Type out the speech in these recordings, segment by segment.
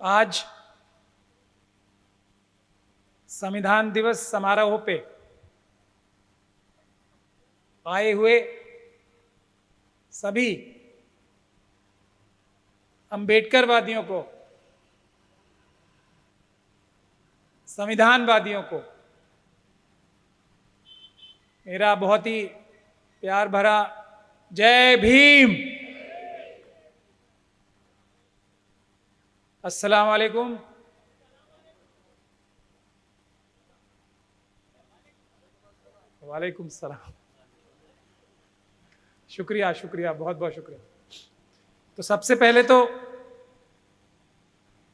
आज संविधान दिवस समारोह पे आए हुए सभी अंबेडकरवादियों को, संविधानवादियों को मेरा बहुत ही प्यार भरा जय भीम। अस्सलाम वालेकुम। वालेकुम सलाम। शुक्रिया शुक्रिया, बहुत बहुत शुक्रिया। तो सबसे पहले तो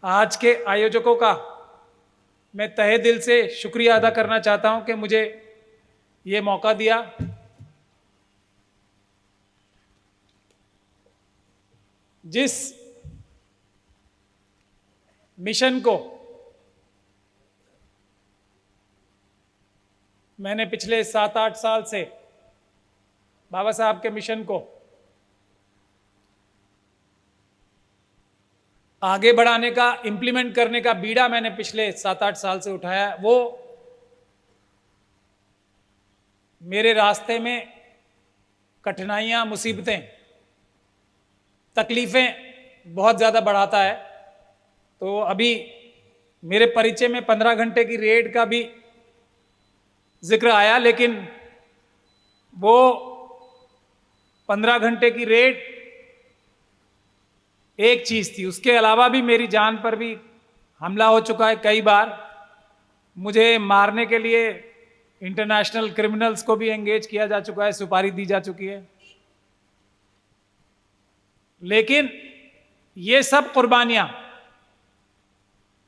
आज के आयोजकों का मैं तहे दिल से शुक्रिया अदा करना चाहता हूं कि मुझे ये मौका दिया। जिस मिशन को मैंने पिछले 7-8 साल से, बाबा साहब के मिशन को आगे बढ़ाने का, इंप्लीमेंट करने का बीड़ा मैंने पिछले 7-8 साल से उठाया, वो मेरे रास्ते में कठिनाइयां, मुसीबतें, तकलीफें बहुत ज़्यादा बढ़ाता है। तो अभी मेरे परिचय में 15 घंटे की रेड का भी जिक्र आया, लेकिन वो 15 घंटे की रेड एक चीज़ थी। उसके अलावा भी मेरी जान पर भी हमला हो चुका है कई बार। मुझे मारने के लिए इंटरनेशनल क्रिमिनल्स को भी एंगेज किया जा चुका है, सुपारी दी जा चुकी है। लेकिन ये सब कुर्बानियां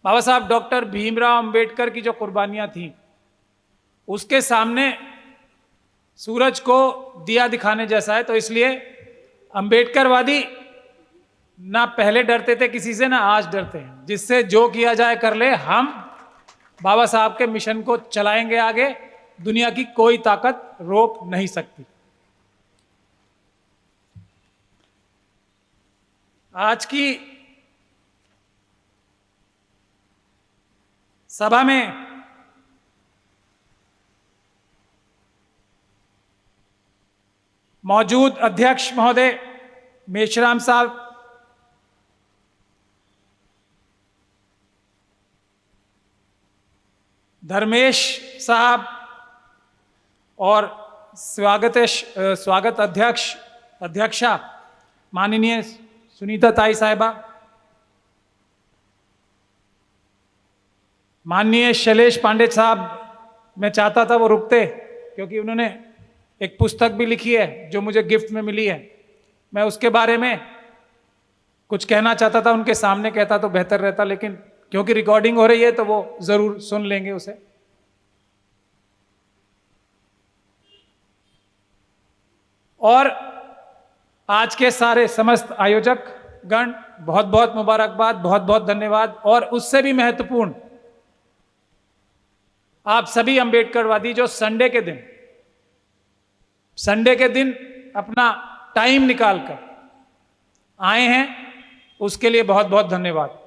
बाबा साहब डॉक्टर भीमराव अंबेडकर की जो कुर्बानियां थी, उसके सामने सूरज को दिया दिखाने जैसा है। तो इसलिए अंबेडकरवादी ना पहले डरते थे किसी से, ना आज डरते हैं। जिससे जो किया जाए कर ले, हम बाबा साहब के मिशन को चलाएंगे आगे। दुनिया की कोई ताकत रोक नहीं सकती। आज की सभा में मौजूद अध्यक्ष महोदय मेश्राम साहब, धर्मेश साहब और स्वागत अध्यक्षा माननीय सुनीता ताई साहिबा, माननीय शैलेश पांडे साहब, मैं चाहता था वो रुकते, क्योंकि उन्होंने एक पुस्तक भी लिखी है जो मुझे गिफ्ट में मिली है। मैं उसके बारे में कुछ कहना चाहता था, उनके सामने कहता तो बेहतर रहता, लेकिन क्योंकि रिकॉर्डिंग हो रही है तो वो जरूर सुन लेंगे उसे। और आज के सारे समस्त आयोजक गण, बहुत बहुत मुबारकबाद, बहुत बहुत धन्यवाद। और उससे भी महत्वपूर्ण, आप सभी अंबेडकरवादी जो संडे के दिन अपना टाइम निकालकर आए हैं, उसके लिए बहुत बहुत धन्यवाद।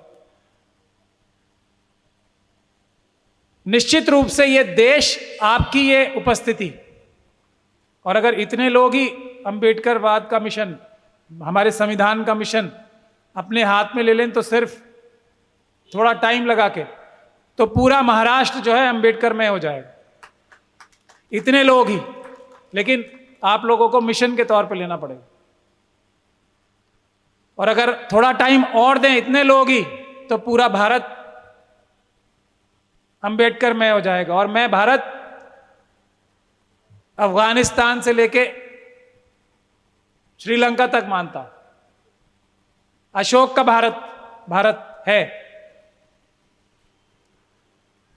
निश्चित रूप से ये देश आपकी ये उपस्थिति, और अगर इतने लोग ही अंबेडकरवाद का मिशन, हमारे संविधान का मिशन अपने हाथ में ले लें, तो सिर्फ थोड़ा टाइम लगा के तो पूरा महाराष्ट्र जो है अंबेडकरमय हो जाएगा। इतने लोग ही, लेकिन आप लोगों को मिशन के तौर पे लेना पड़ेगा। और अगर थोड़ा टाइम और दें, इतने लोग ही, तो पूरा भारत अंबेडकरमय हो जाएगा। और मैं भारत अफगानिस्तान से लेके श्रीलंका तक मानता हूं। अशोक का भारत है।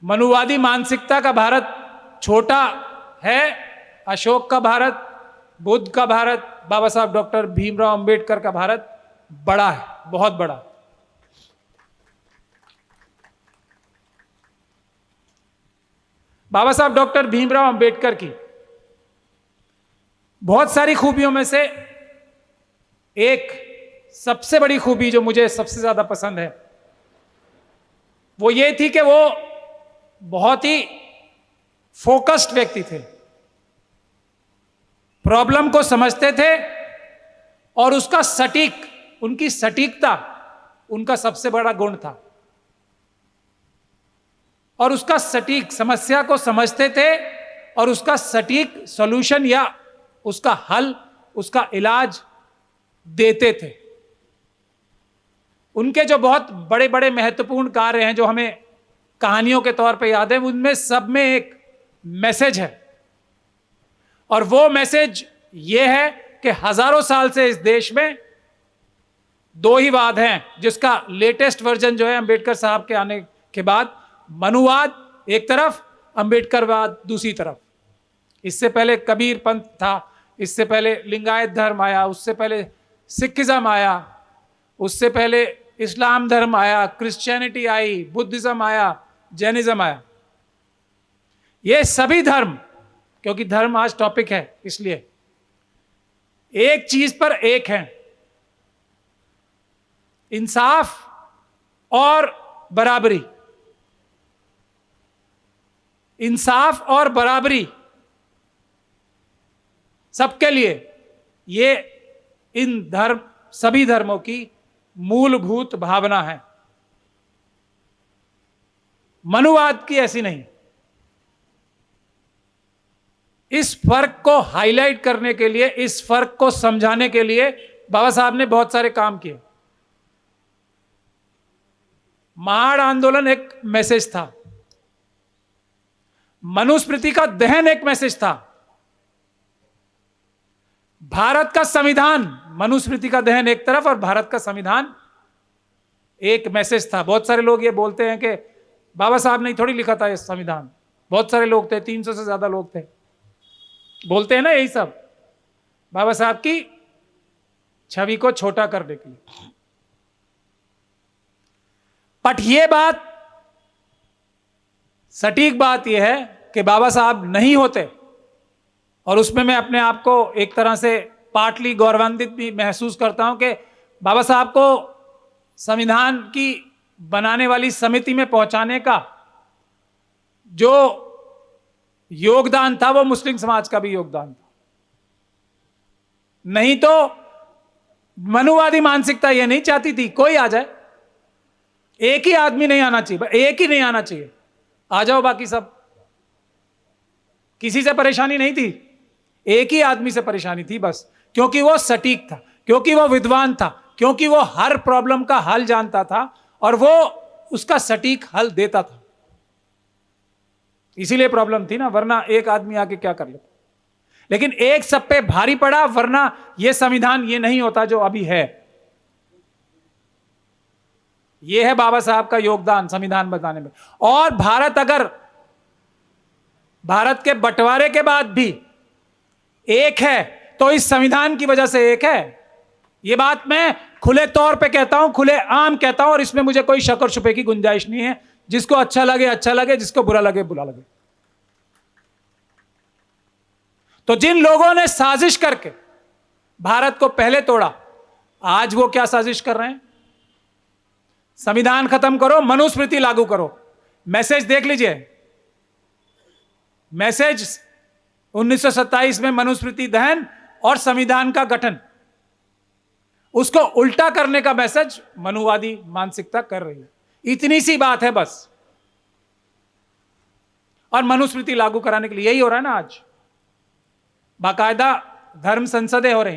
मनुवादी मानसिकता का भारत छोटा है, अशोक का भारत, बुद्ध का भारत, बाबा साहब डॉक्टर भीमराव अंबेडकर का भारत बड़ा है, बहुत बड़ा। बाबा साहब डॉक्टर भीमराव अंबेडकर की बहुत सारी खूबियों में से एक सबसे बड़ी खूबी जो मुझे सबसे ज्यादा पसंद है, वो ये थी कि वो बहुत ही फोकस्ड व्यक्ति थे, प्रॉब्लम को समझते थे और उसका उनकी सटीकता उनका सबसे बड़ा गुण था। और उसका सटीक समस्या को समझते थे और उसका सटीक सॉल्यूशन या उसका हल, उसका इलाज देते थे। उनके जो बहुत बड़े बड़े महत्वपूर्ण कार्य हैं जो हमें कहानियों के तौर पे याद है, उनमें सब में एक मैसेज है, और वो मैसेज ये है कि हजारों साल से इस देश में दो ही वाद हैं, जिसका लेटेस्ट वर्जन जो है अंबेडकर साहब के आने के बाद, मनुवाद एक तरफ, अंबेडकरवाद दूसरी तरफ। इससे पहले कबीर पंथ था, इससे पहले लिंगायत धर्म आया, उससे पहले सिखिज्म आया, उससे पहले इस्लाम धर्म आया, क्रिश्चियनिटी आई, बुद्धिज्म आया, जैनिज्म आया। ये सभी धर्म, क्योंकि धर्म आज टॉपिक है इसलिए, एक चीज पर एक है, इंसाफ और बराबरी। इंसाफ और बराबरी सबके लिए, ये इन सभी धर्मों की मूलभूत भावना है। मनुवाद की ऐसी नहीं। इस फर्क को हाईलाइट करने के लिए, इस फर्क को समझाने के लिए बाबा साहब ने बहुत सारे काम किए। महाड़ आंदोलन एक मैसेज था, मनुस्मृति का दहन एक मैसेज था, भारत का संविधान, मनुस्मृति का दहन एक तरफ और भारत का संविधान एक मैसेज था। बहुत सारे लोग ये बोलते हैं कि बाबा साहब ने थोड़ी लिखा था ये संविधान, बहुत सारे लोग थे, 300 से ज्यादा लोग थे, बोलते हैं ना यही सब बाबा साहब की छवि को छोटा करने के लिए। बट ये बात, सटीक बात यह है कि बाबा साहब नहीं होते, और उसमें मैं अपने आप को एक तरह से पार्टली गौरवान्वित भी महसूस करता हूं कि बाबा साहब को संविधान की बनाने वाली समिति में पहुंचाने का जो योगदान था वो मुस्लिम समाज का भी योगदान था। नहीं तो मनुवादी मानसिकता यह नहीं चाहती थी कोई आ जाए, एक ही आदमी नहीं आना चाहिए, एक ही नहीं आना चाहिए, आ जाओ बाकी सब। किसी से परेशानी नहीं थी, एक ही आदमी से परेशानी थी बस, क्योंकि वो सटीक था, क्योंकि वो विद्वान था, क्योंकि वो हर प्रॉब्लम का हल जानता था और वो उसका सटीक हल देता था। इसीलिए प्रॉब्लम थी ना, वरना एक आदमी आके क्या कर लेता। लेकिन एक सब पे भारी पड़ा, वरना यह संविधान ये नहीं होता जो अभी है। यह है बाबा साहब का योगदान संविधान बनाने में। और भारत के बंटवारे के बाद भी एक है तो इस संविधान की वजह से एक है। यह बात मैं खुले तौर पे कहता हूं, खुले आम कहता हूं, और इसमें मुझे कोई शक और शुबे की गुंजाइश नहीं है। जिसको अच्छा लगे अच्छा लगे, जिसको बुरा लगे बुरा लगे। तो जिन लोगों ने साजिश करके भारत को पहले तोड़ा, आज वो क्या साजिश कर रहे हैं? संविधान खत्म करो, मनुस्मृति लागू करो। मैसेज देख लीजिए, मैसेज 1927 में मनुस्मृति दहन और संविधान का गठन, उसको उल्टा करने का मैसेज मनुवादी मानसिकता कर रही है। इतनी सी बात है बस। और मनुस्मृति लागू कराने के लिए यही हो रहा है ना आज, बाकायदा धर्म संसदें हो रही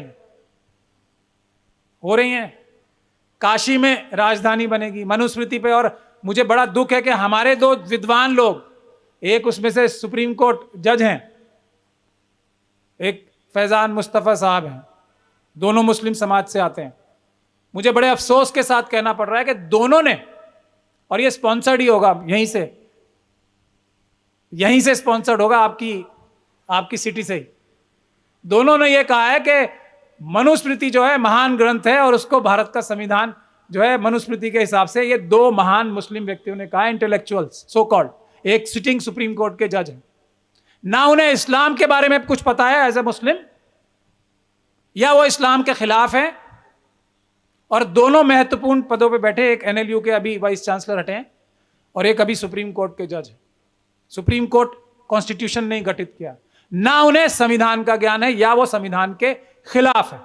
हैं। काशी में राजधानी बनेगी मनुस्मृति पे। और मुझे बड़ा दुख है कि हमारे दो विद्वान लोग, एक उसमें से सुप्रीम कोर्ट जज हैं, एक फैजान मुस्तफा साहब हैं, दोनों मुस्लिम समाज से आते हैं। मुझे बड़े अफसोस के साथ कहना पड़ रहा है कि दोनों ने, और ये स्पॉन्सर्ड ही होगा, यहीं से स्पॉन्सर्ड होगा, आपकी सिटी से ही, दोनों ने यह कहा है कि मनुस्मृति जो है महान ग्रंथ है और उसको भारत का संविधान जो है मनुस्मृति के हिसाब से। ये दो महान मुस्लिम व्यक्तियों ने कहा, इंटेलेक्चुअल्स सो कॉल्ड, एक सिटिंग सुप्रीम कोर्ट के जज हैं। ना उन्हें इस्लाम के बारे में कुछ पता है एज ए मुस्लिम, या वो इस्लाम के खिलाफ हैं, और दोनों महत्वपूर्ण पदों पे बैठे। एक NLU के अभी वाइस चांसलर हटे हैं और एक अभी सुप्रीम कोर्ट के जज है। सुप्रीम कोर्ट कॉन्स्टिट्यूशन नहीं गठित किया, ना उन्हें संविधान का ज्ञान है, या वो संविधान के खिलाफ है।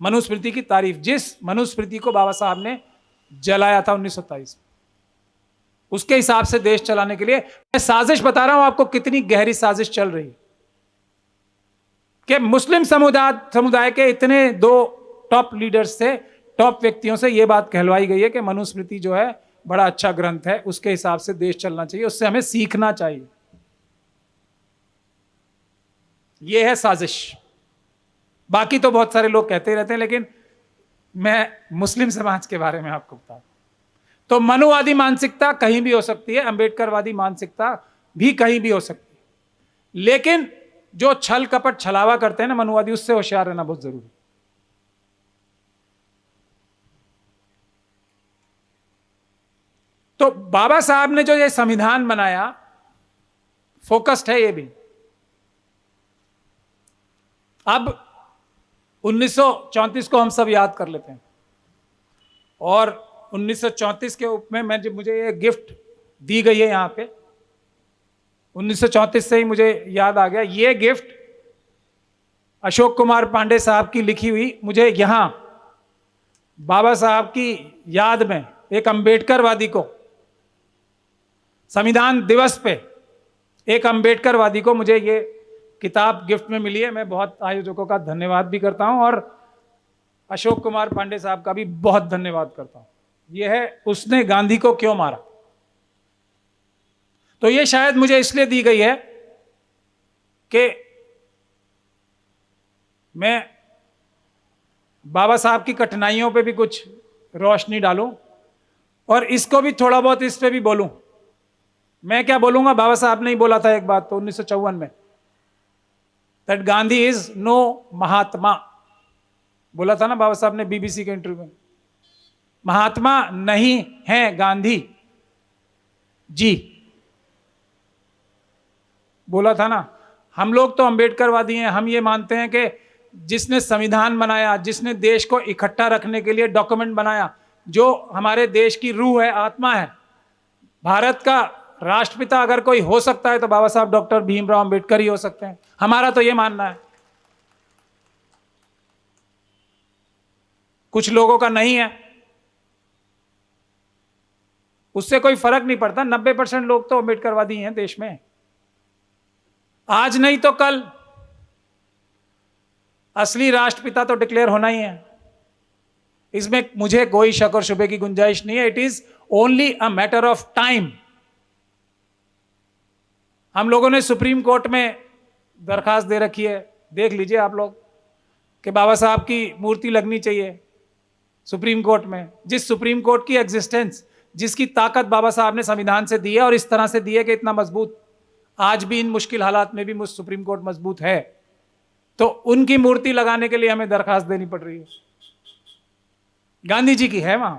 मनुस्मृति की तारीफ, जिस मनुस्मृति को बाबा साहब ने जलाया था 1927, उसके हिसाब से देश चलाने के लिए, मैं साजिश बता रहा हूं आपको कितनी गहरी साजिश चल रही है कि मुस्लिम समुदाय के इतने दो टॉप लीडर्स से, टॉप व्यक्तियों से यह बात कहलवाई गई है कि मनुस्मृति जो है बड़ा अच्छा ग्रंथ है, उसके हिसाब से देश चलना चाहिए, उससे हमें सीखना चाहिए। यह है साजिश। बाकी तो बहुत सारे लोग कहते रहते हैं, लेकिन मैं मुस्लिम समाज के बारे में आपको बता दूं तो मनुवादी मानसिकता कहीं भी हो सकती है, अंबेडकरवादी मानसिकता भी कहीं भी हो सकती है, लेकिन जो छल कपट छलावा करते हैं ना मनुवादी, उससे होशियार रहना बहुत जरूरी। तो बाबा साहब ने जो ये संविधान बनाया, फोकस्ड है ये भी। अब 1934 को हम सब याद कर लेते हैं, और 1934 के उप में मुझे ये गिफ्ट दी गई है यहां पे, 1934 से ही मुझे याद आ गया। ये गिफ्ट अशोक कुमार पांडे साहब की लिखी हुई, मुझे यहां बाबा साहब की याद में एक अंबेडकरवादी को, संविधान दिवस पे एक अंबेडकरवादी को मुझे ये किताब गिफ्ट में मिली है। मैं बहुत आयोजकों का धन्यवाद भी करता हूं, और अशोक कुमार पांडे साहब का भी बहुत धन्यवाद करता हूं। यह है उसने गांधी को क्यों मारा। तो यह शायद मुझे इसलिए दी गई है कि मैं बाबा साहब की कठिनाइयों पे भी कुछ रोशनी डालूं, और इसको भी थोड़ा बहुत इस पे भी बोलूं। मैं क्या बोलूंगा, बाबा साहब ने ही बोला था एक बात तो 1954 में, दैट गांधी इज नो महात्मा। बोला था ना बाबा साहब ने बीबीसी के इंटरव्यू में, महात्मा नहीं है गांधी जी, बोला था ना। हम लोग तो अंबेडकरवादी हैं, हम ये मानते हैं कि जिसने संविधान बनाया, जिसने देश को इकट्ठा रखने के लिए डॉक्यूमेंट बनाया, जो हमारे देश की रूह है, आत्मा है, भारत का राष्ट्रपिता अगर कोई हो सकता है तो बाबा साहब डॉक्टर भीमराव अंबेडकर ही हो सकते हैं। हमारा तो ये मानना है। कुछ लोगों का नहीं है, उससे कोई फर्क नहीं पड़ता। 90% लोग तो अंबेडकरवादी हैं देश में, आज नहीं तो कल असली राष्ट्रपिता तो डिक्लेयर होना ही है। इसमें मुझे कोई शक और शुबे की गुंजाइश नहीं है। It is only a matter of time. हम लोगों ने सुप्रीम कोर्ट में दरखास्त दे रखी है, देख लीजिए आप लोग, कि बाबा साहब की मूर्ति लगनी चाहिए सुप्रीम कोर्ट में। जिस सुप्रीम कोर्ट की एग्जिस्टेंस, जिसकी ताकत बाबा साहब ने संविधान से दी है, और इस तरह से दी है कि इतना मजबूत, आज भी इन मुश्किल हालात में भी सुप्रीम कोर्ट मजबूत है, तो उनकी मूर्ति लगाने के लिए हमें दरखास्त देनी पड़ रही है। गांधी जी की है वहां,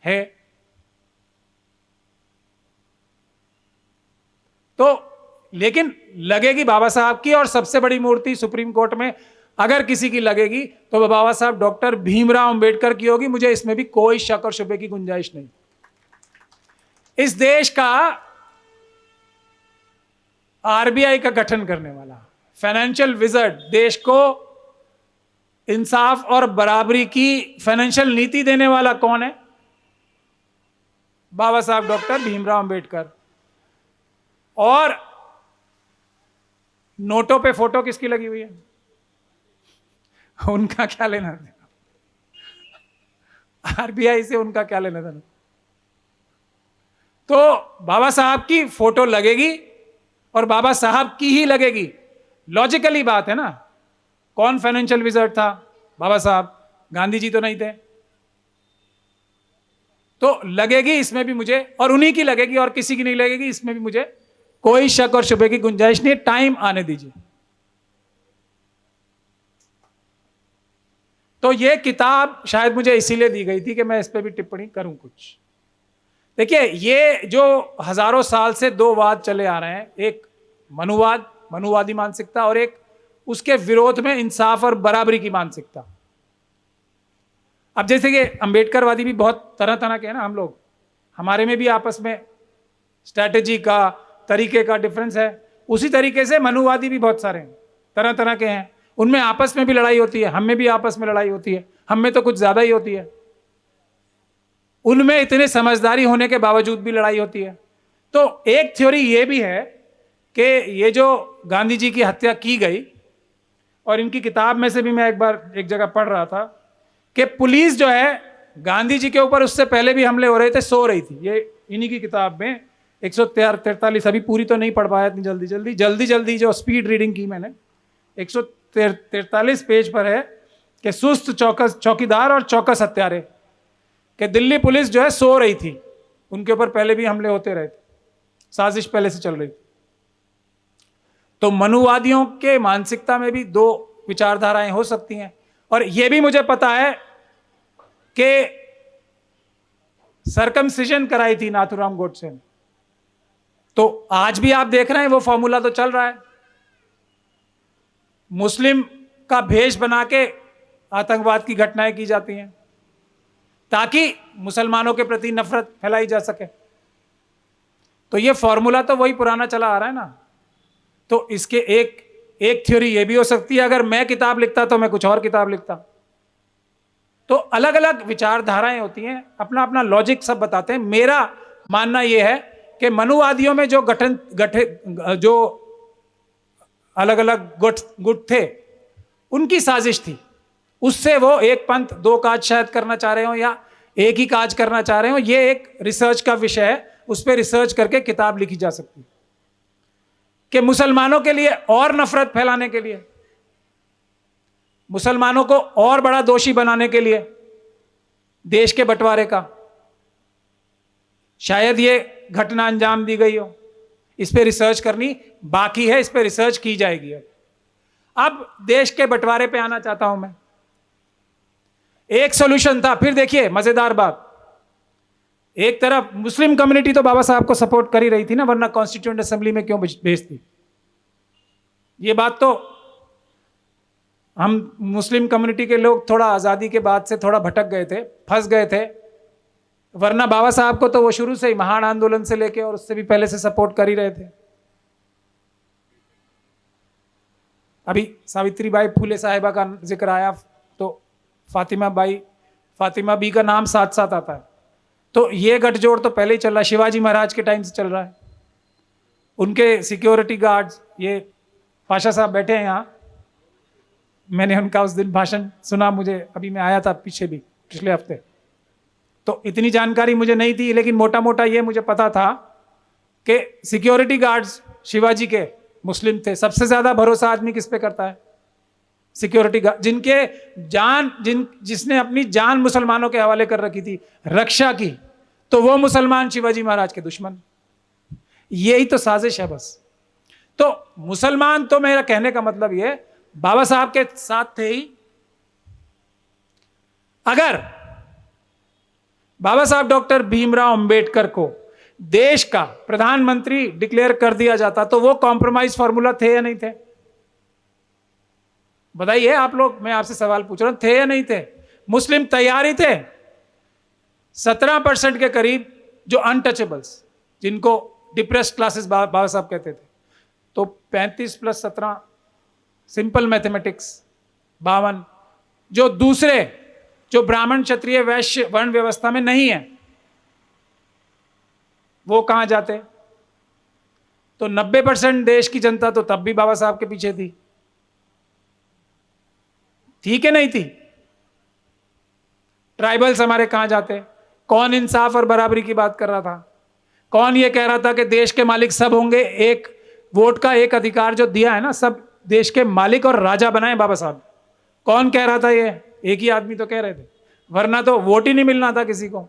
है। तो लेकिन लगेगी बाबा साहब की, और सबसे बड़ी मूर्ति सुप्रीम कोर्ट में अगर किसी की लगेगी तो बाबा साहब डॉक्टर भीमराव अंबेडकर की होगी। मुझे इसमें भी कोई शक और शुबे की गुंजाइश नहीं। इस देश का आरबीआई का गठन करने वाला फाइनेंशियल विजर्ड, देश को इंसाफ और बराबरी की फाइनेंशियल नीति देने वाला कौन है? बाबा साहब डॉक्टर भीमराव अंबेडकर। और नोटों पे फोटो किसकी लगी हुई है? उनका क्या लेना देना? आरबीआई से उनका क्या लेना देना? तो बाबा साहब की फोटो लगेगी और बाबा साहब की ही लगेगी। लॉजिकली बात है ना। कौन फाइनेंशियल विजर्ड था? बाबा साहब। गांधी जी तो नहीं थे। तो लगेगी इसमें भी मुझे, और उन्हीं की लगेगी और किसी की नहीं लगेगी, इसमें भी मुझे कोई शक और शुबे की गुंजाइश नहीं। टाइम आने दीजिए। तो यह किताब शायद मुझे इसीलिए दी गई थी कि मैं इस पर भी टिप्पणी करूं कुछ। देखिए, ये जो हजारों साल से दो वाद चले आ रहे हैं, एक मनुवाद, मनुवादी मानसिकता, और एक उसके विरोध में इंसाफ और बराबरी की मानसिकता। अब जैसे कि अंबेडकरवादी भी बहुत तरह तरह के हैं ना, हम लोग, हमारे में भी आपस में स्ट्रैटेजी का, तरीके का डिफरेंस है। उसी तरीके से मनुवादी भी बहुत सारे हैं, तरह तरह के हैं, उनमें आपस में भी लड़ाई होती है, हम में भी आपस में लड़ाई होती है, हम में तो कुछ ज्यादा ही होती है, उनमें इतने समझदारी होने के बावजूद भी लड़ाई होती है। तो एक थ्योरी ये भी है कि ये जो गांधी जी की हत्या की गई, और इनकी किताब में से भी मैं एक बार एक जगह पढ़ रहा था कि पुलिस जो है गांधी जी के ऊपर उससे पहले भी हमले हो रहे थे, सो रही थी। ये इन्हीं की किताब में 143, अभी पूरी तो नहीं पढ़ पाया इतनी जल्दी जो स्पीड रीडिंग की मैंने, 143 पेज पर है कि सुस्त चौकीदार और चौकस हत्यारे, कि दिल्ली पुलिस जो है सो रही थी, उनके ऊपर पहले भी हमले होते रहे थे, साजिश पहले से चल रही थी। तो मनुवादियों के मानसिकता में भी दो विचारधाराएं हो सकती हैं। और यह भी मुझे पता है कि सरकमसिजन कराई थी नाथूराम गोडसे ने, तो आज भी आप देख रहे हैं वो फॉर्मूला तो चल रहा है, मुस्लिम का भेष बना के आतंकवाद की घटनाएं की जाती हैं ताकि मुसलमानों के प्रति नफरत फैलाई जा सके। तो ये फॉर्मूला तो वही पुराना चला आ रहा है ना। तो इसके एक थ्योरी ये भी हो सकती है, अगर मैं किताब लिखता तो मैं कुछ और किताब लिखता। तो अलग अलग विचारधाराएं होती हैं, अपना अपना लॉजिक सब बताते हैं। मेरा मानना यह है कि मनुवादियों में जो जो अलग अलग गुट थे, उनकी साजिश थी, उससे वो एक पंथ दो काज शायद करना चाह रहे हो या एक ही काज करना चाह रहे हो। ये एक रिसर्च का विषय है, उस पर रिसर्च करके किताब लिखी जा सकती है कि मुसलमानों के लिए और नफरत फैलाने के लिए, मुसलमानों को और बड़ा दोषी बनाने के लिए देश के बंटवारे का शायद ये घटना अंजाम दी गई हो। इस पे रिसर्च करनी बाकी है, इस पे रिसर्च की जाएगी। अब देश के बंटवारे पे आना चाहता हूं मैं। एक सॉल्यूशन था, फिर देखिए मजेदार बात, एक तरफ मुस्लिम कम्युनिटी तो बाबा साहब को सपोर्ट कर ही रही थी ना, वरना कॉन्स्टिट्यूएंट असेंबली में क्यों भेजती। ये बात तो हम मुस्लिम कम्युनिटी के लोग थोड़ा आज़ादी के बाद से थोड़ा भटक गए थे, फंस गए थे, वरना बाबा साहब को तो वो शुरू से ही महान आंदोलन से लेके और उससे भी पहले से सपोर्ट कर ही रहे थे। अभी सावित्रीबाई फूले साहिबा का जिक्र आया तो फातिमा बी का नाम साथ साथ आता है। तो ये गठजोड़ तो पहले ही चल रहा है, शिवाजी महाराज के टाइम से चल रहा है। उनके सिक्योरिटी गार्ड्स, ये पाशा साहब बैठे हैं यहाँ, मैंने उनका उस दिन भाषण सुना, मुझे अभी मैं आया था पिछले हफ्ते, तो इतनी जानकारी मुझे नहीं थी, लेकिन मोटा मोटा ये मुझे पता था कि सिक्योरिटी गार्ड्स शिवाजी के मुस्लिम थे। सबसे ज्यादा भरोसा आदमी किस पे करता है? सिक्योरिटी गार्ड, जिसने अपनी जान मुसलमानों के हवाले कर रखी थी, रक्षा की, तो वो मुसलमान शिवाजी महाराज के दुश्मन। यही तो साजिश है बस। तो मुसलमान, तो मेरा कहने का मतलब ये बाबा साहब के साथ थे ही। अगर बाबा साहब डॉक्टर भीमराव अंबेडकर को देश का प्रधानमंत्री डिक्लेयर कर दिया जाता तो वो कॉम्प्रोमाइज फॉर्मूला थे या नहीं थे? बताइए आप लोग, मैं आपसे सवाल पूछ रहा हूं, थे या नहीं थे? मुस्लिम तैयार ही थे। 17% के करीब जो अनटचेबल्स, जिनको डिप्रेस्ड क्लासेस बाबा साहब कहते थे, तो 35 + 17 सिंपल मैथमेटिक्स 52, जो दूसरे, जो ब्राह्मण क्षत्रिय वैश्य वर्ण व्यवस्था में नहीं है, वो कहां जाते? तो 90% देश की जनता तो तब भी बाबा साहब के पीछे थी कि नहीं थी? ट्राइबल्स हमारे कहां जाते? कौन इंसाफ और बराबरी की बात कर रहा था? कौन ये कह रहा था कि देश के मालिक सब होंगे? एक वोट का एक अधिकार जो दिया है ना, सब देश के मालिक और राजा बनाए बाबा साहब। कौन कह रहा था ये? एक ही आदमी तो कह रहे थे, वरना तो वोट ही नहीं मिलना था किसी को,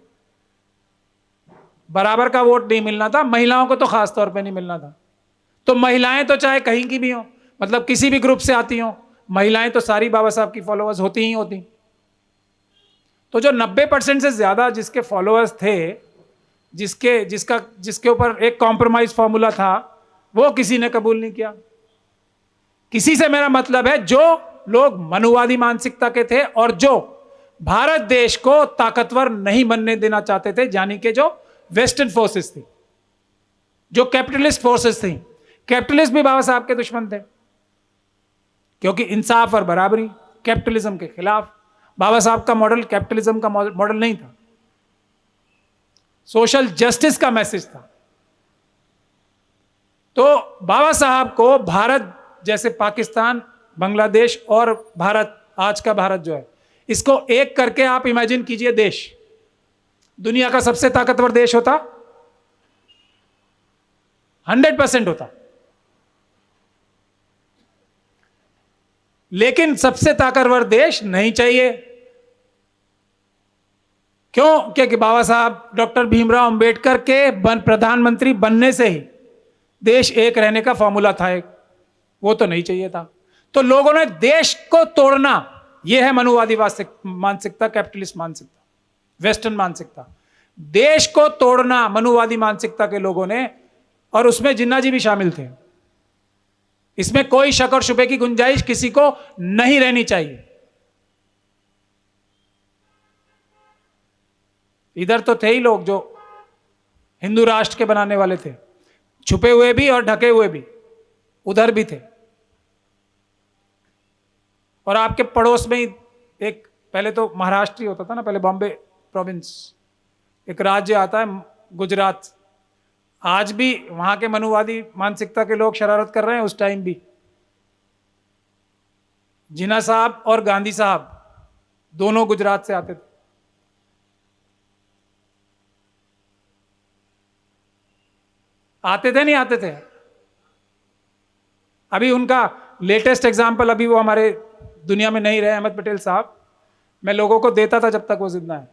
बराबर का वोट नहीं मिलना था, महिलाओं को तो खास तौर पे नहीं मिलना था। तो महिलाएं तो चाहे कहीं की भी हो, मतलब किसी भी ग्रुप से आती हो, महिलाएं तो सारी बाबा साहब की फॉलोअर्स होती ही होती। तो जो 90% से ज्यादा जिसके फॉलोअर्स थे, जिसके ऊपर एक कॉम्प्रोमाइज फॉर्मूला था, वो किसी ने कबूल नहीं किया। किसी से मेरा मतलब है जो लोग मनुवादी मानसिकता के थे और जो भारत देश को ताकतवर नहीं बनने देना चाहते थे, यानी कि जो वेस्टर्न फोर्सेस थी, जो कैपिटलिस्ट फोर्सेस थी। कैपिटलिस्ट भी बाबा साहब के दुश्मन थे, क्योंकि इंसाफ और बराबरी, कैपिटलिज्म के खिलाफ। बाबा साहब का मॉडल कैपिटलिज्म का मॉडल नहीं था, सोशल जस्टिस का मैसेज था। तो बाबा साहब को भारत जैसे पाकिस्तान, बांग्लादेश और भारत, आज का भारत जो है, इसको एक करके आप इमेजिन कीजिए, देश दुनिया का सबसे ताकतवर देश होता, 100% होता। लेकिन सबसे ताकतवर देश नहीं चाहिए। क्यों? क्योंकि बाबा साहब डॉक्टर भीमराव अंबेडकर के प्रधानमंत्री बनने से ही देश एक रहने का फॉर्मूला था एक, वो तो नहीं चाहिए था। तो लोगों ने देश को तोड़ना, यह है मनुवादी मानसिकता, कैपिटलिस्ट मानसिकता, वेस्टर्न मानसिकता। देश को तोड़ना मनुवादी मानसिकता के लोगों ने, और उसमें जिन्ना जी भी शामिल थे। इसमें कोई शक और शुबे की गुंजाइश किसी को नहीं रहनी चाहिए। इधर तो थे ही लोग जो हिंदू राष्ट्र के बनाने वाले थे, छुपे हुए भी और ढके हुए भी, उधर भी थे। और आपके पड़ोस में ही एक, पहले तो महाराष्ट्र ही होता था ना, पहले बॉम्बे प्रोविंस, एक राज्य आता है गुजरात। आज भी वहां के मनुवादी मानसिकता के लोग शरारत कर रहे हैं। उस टाइम भी जिन्ना साहब और गांधी साहब दोनों गुजरात से आते थे। आते थे, नहीं आते थे? अभी उनका लेटेस्ट एग्जाम्पल, अभी वो हमारे दुनिया में नहीं रहे, अहमद पटेल साहब। मैं लोगों को देता था जब तक वो जिंदा है,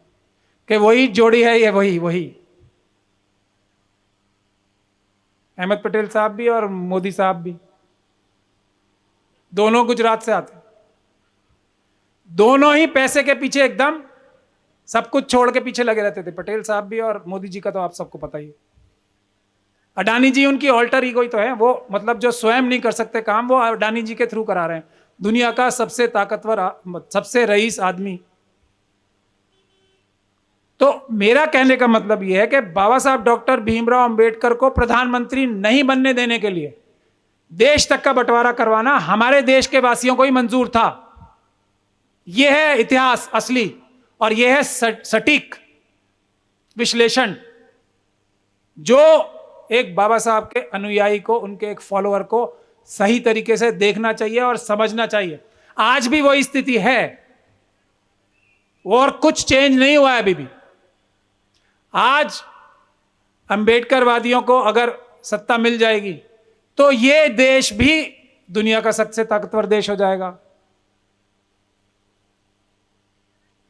कि वही जोड़ी है ये, वही अहमद पटेल साहब भी और मोदी साहब भी, दोनों गुजरात से आते। दोनों ही पैसे के पीछे एकदम सब कुछ छोड़ के पीछे लगे रहते थे, पटेल साहब भी, और मोदी जी का तो आप सबको पता ही है। अडानी जी उनकी ऑल्टर ईगो ही तो है, वो मतलब जो स्वयं नहीं कर सकते काम, वो अडानी जी के थ्रू करा रहे हैं। दुनिया का सबसे ताकतवर, सबसे रईस आदमी। तो मेरा कहने का मतलब यह है कि बाबा साहब डॉक्टर भीमराव अंबेडकर को प्रधानमंत्री नहीं बनने देने के लिए देश तक का बंटवारा करवाना हमारे देश के वासियों को ही मंजूर था। यह है इतिहास असली, और यह है सटीक विश्लेषण, जो एक बाबा साहब के अनुयायी को, उनके एक फॉलोअर को सही तरीके से देखना चाहिए और समझना चाहिए। आज भी वो स्थिति है, और कुछ चेंज नहीं हुआ है अभी भी। आज अंबेडकरवादियों को अगर सत्ता मिल जाएगी तो ये देश भी दुनिया का सबसे ताकतवर देश हो जाएगा,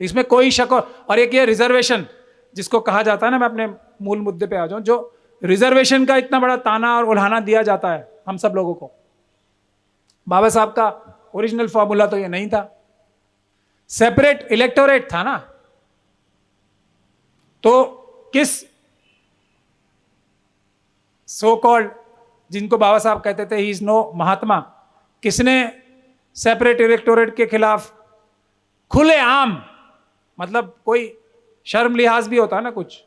इसमें कोई शक। और एक ये रिजर्वेशन जिसको कहा जाता है ना, मैं अपने मूल मुद्दे पे आ जाऊं, जो रिजर्वेशन का इतना बड़ा ताना और उल्हाना दिया जाता है हम सब लोगों को, बाबा साहब का ओरिजिनल फॉर्मूला तो ये नहीं था। सेपरेट इलेक्टोरेट था ना, तो किस सो कॉल्ड, जिनको बाबा साहब कहते थे ही इज नो महात्मा, किसने सेपरेट इलेक्टोरेट के खिलाफ खुलेआम, मतलब कोई शर्म लिहाज भी होता है ना कुछ,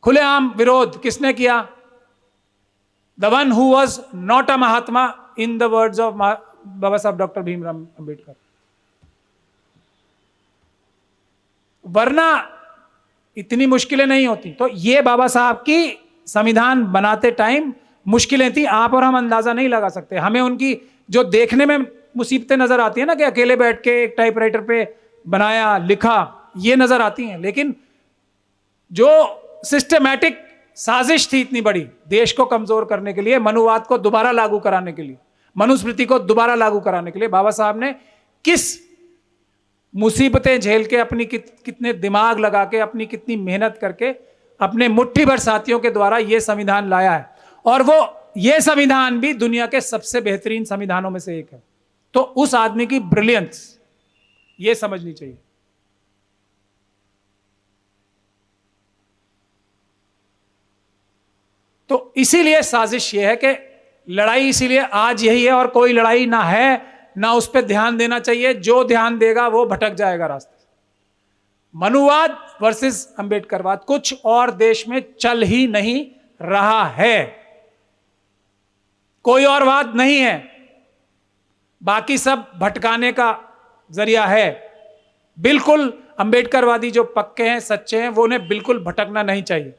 खुलेआम विरोध किसने किया? The one who was not a Mahatma, in the words of Baba Saheb doctor Bhimrao Ambedkar. वरना इतनी मुश्किलें नहीं होती। तो ये बाबा साहब की संविधान बनाते टाइम मुश्किलें थी, आप और हम अंदाजा नहीं लगा सकते। हमें उनकी जो देखने में मुसीबतें नजर आती है ना, कि अकेले बैठ के एक टाइपराइटर पे बनाया, लिखा, ये नजर आती हैं, लेकिन जो सिस्टमैटिक साजिश थी इतनी बड़ी देश को कमजोर करने के लिए, मनुवाद को दोबारा लागू कराने के लिए, मनुस्मृति को दोबारा लागू कराने के लिए, बाबा साहब ने किस मुसीबतें झेल के, अपनी कितने दिमाग लगा के, अपनी कितनी मेहनत करके, अपने मुट्ठी भर साथियों के द्वारा यह संविधान लाया है। और वो ये संविधान भी दुनिया के सबसे बेहतरीन संविधानों में से एक है। तो उस आदमी की ब्रिलियंस ये समझनी चाहिए। तो इसीलिए साजिश ये है कि लड़ाई इसीलिए आज यही है, और कोई लड़ाई ना है ना उस पर ध्यान देना चाहिए। जो ध्यान देगा वो भटक जाएगा रास्ते से। मनुवाद वर्सेस अंबेडकरवाद कुछ और देश में चल ही नहीं रहा है, कोई और वाद नहीं है, बाकी सब भटकाने का जरिया है। बिल्कुल अंबेडकरवादी जो पक्के हैं, सच्चे हैं, वो उन्हें बिल्कुल भटकना नहीं चाहिए।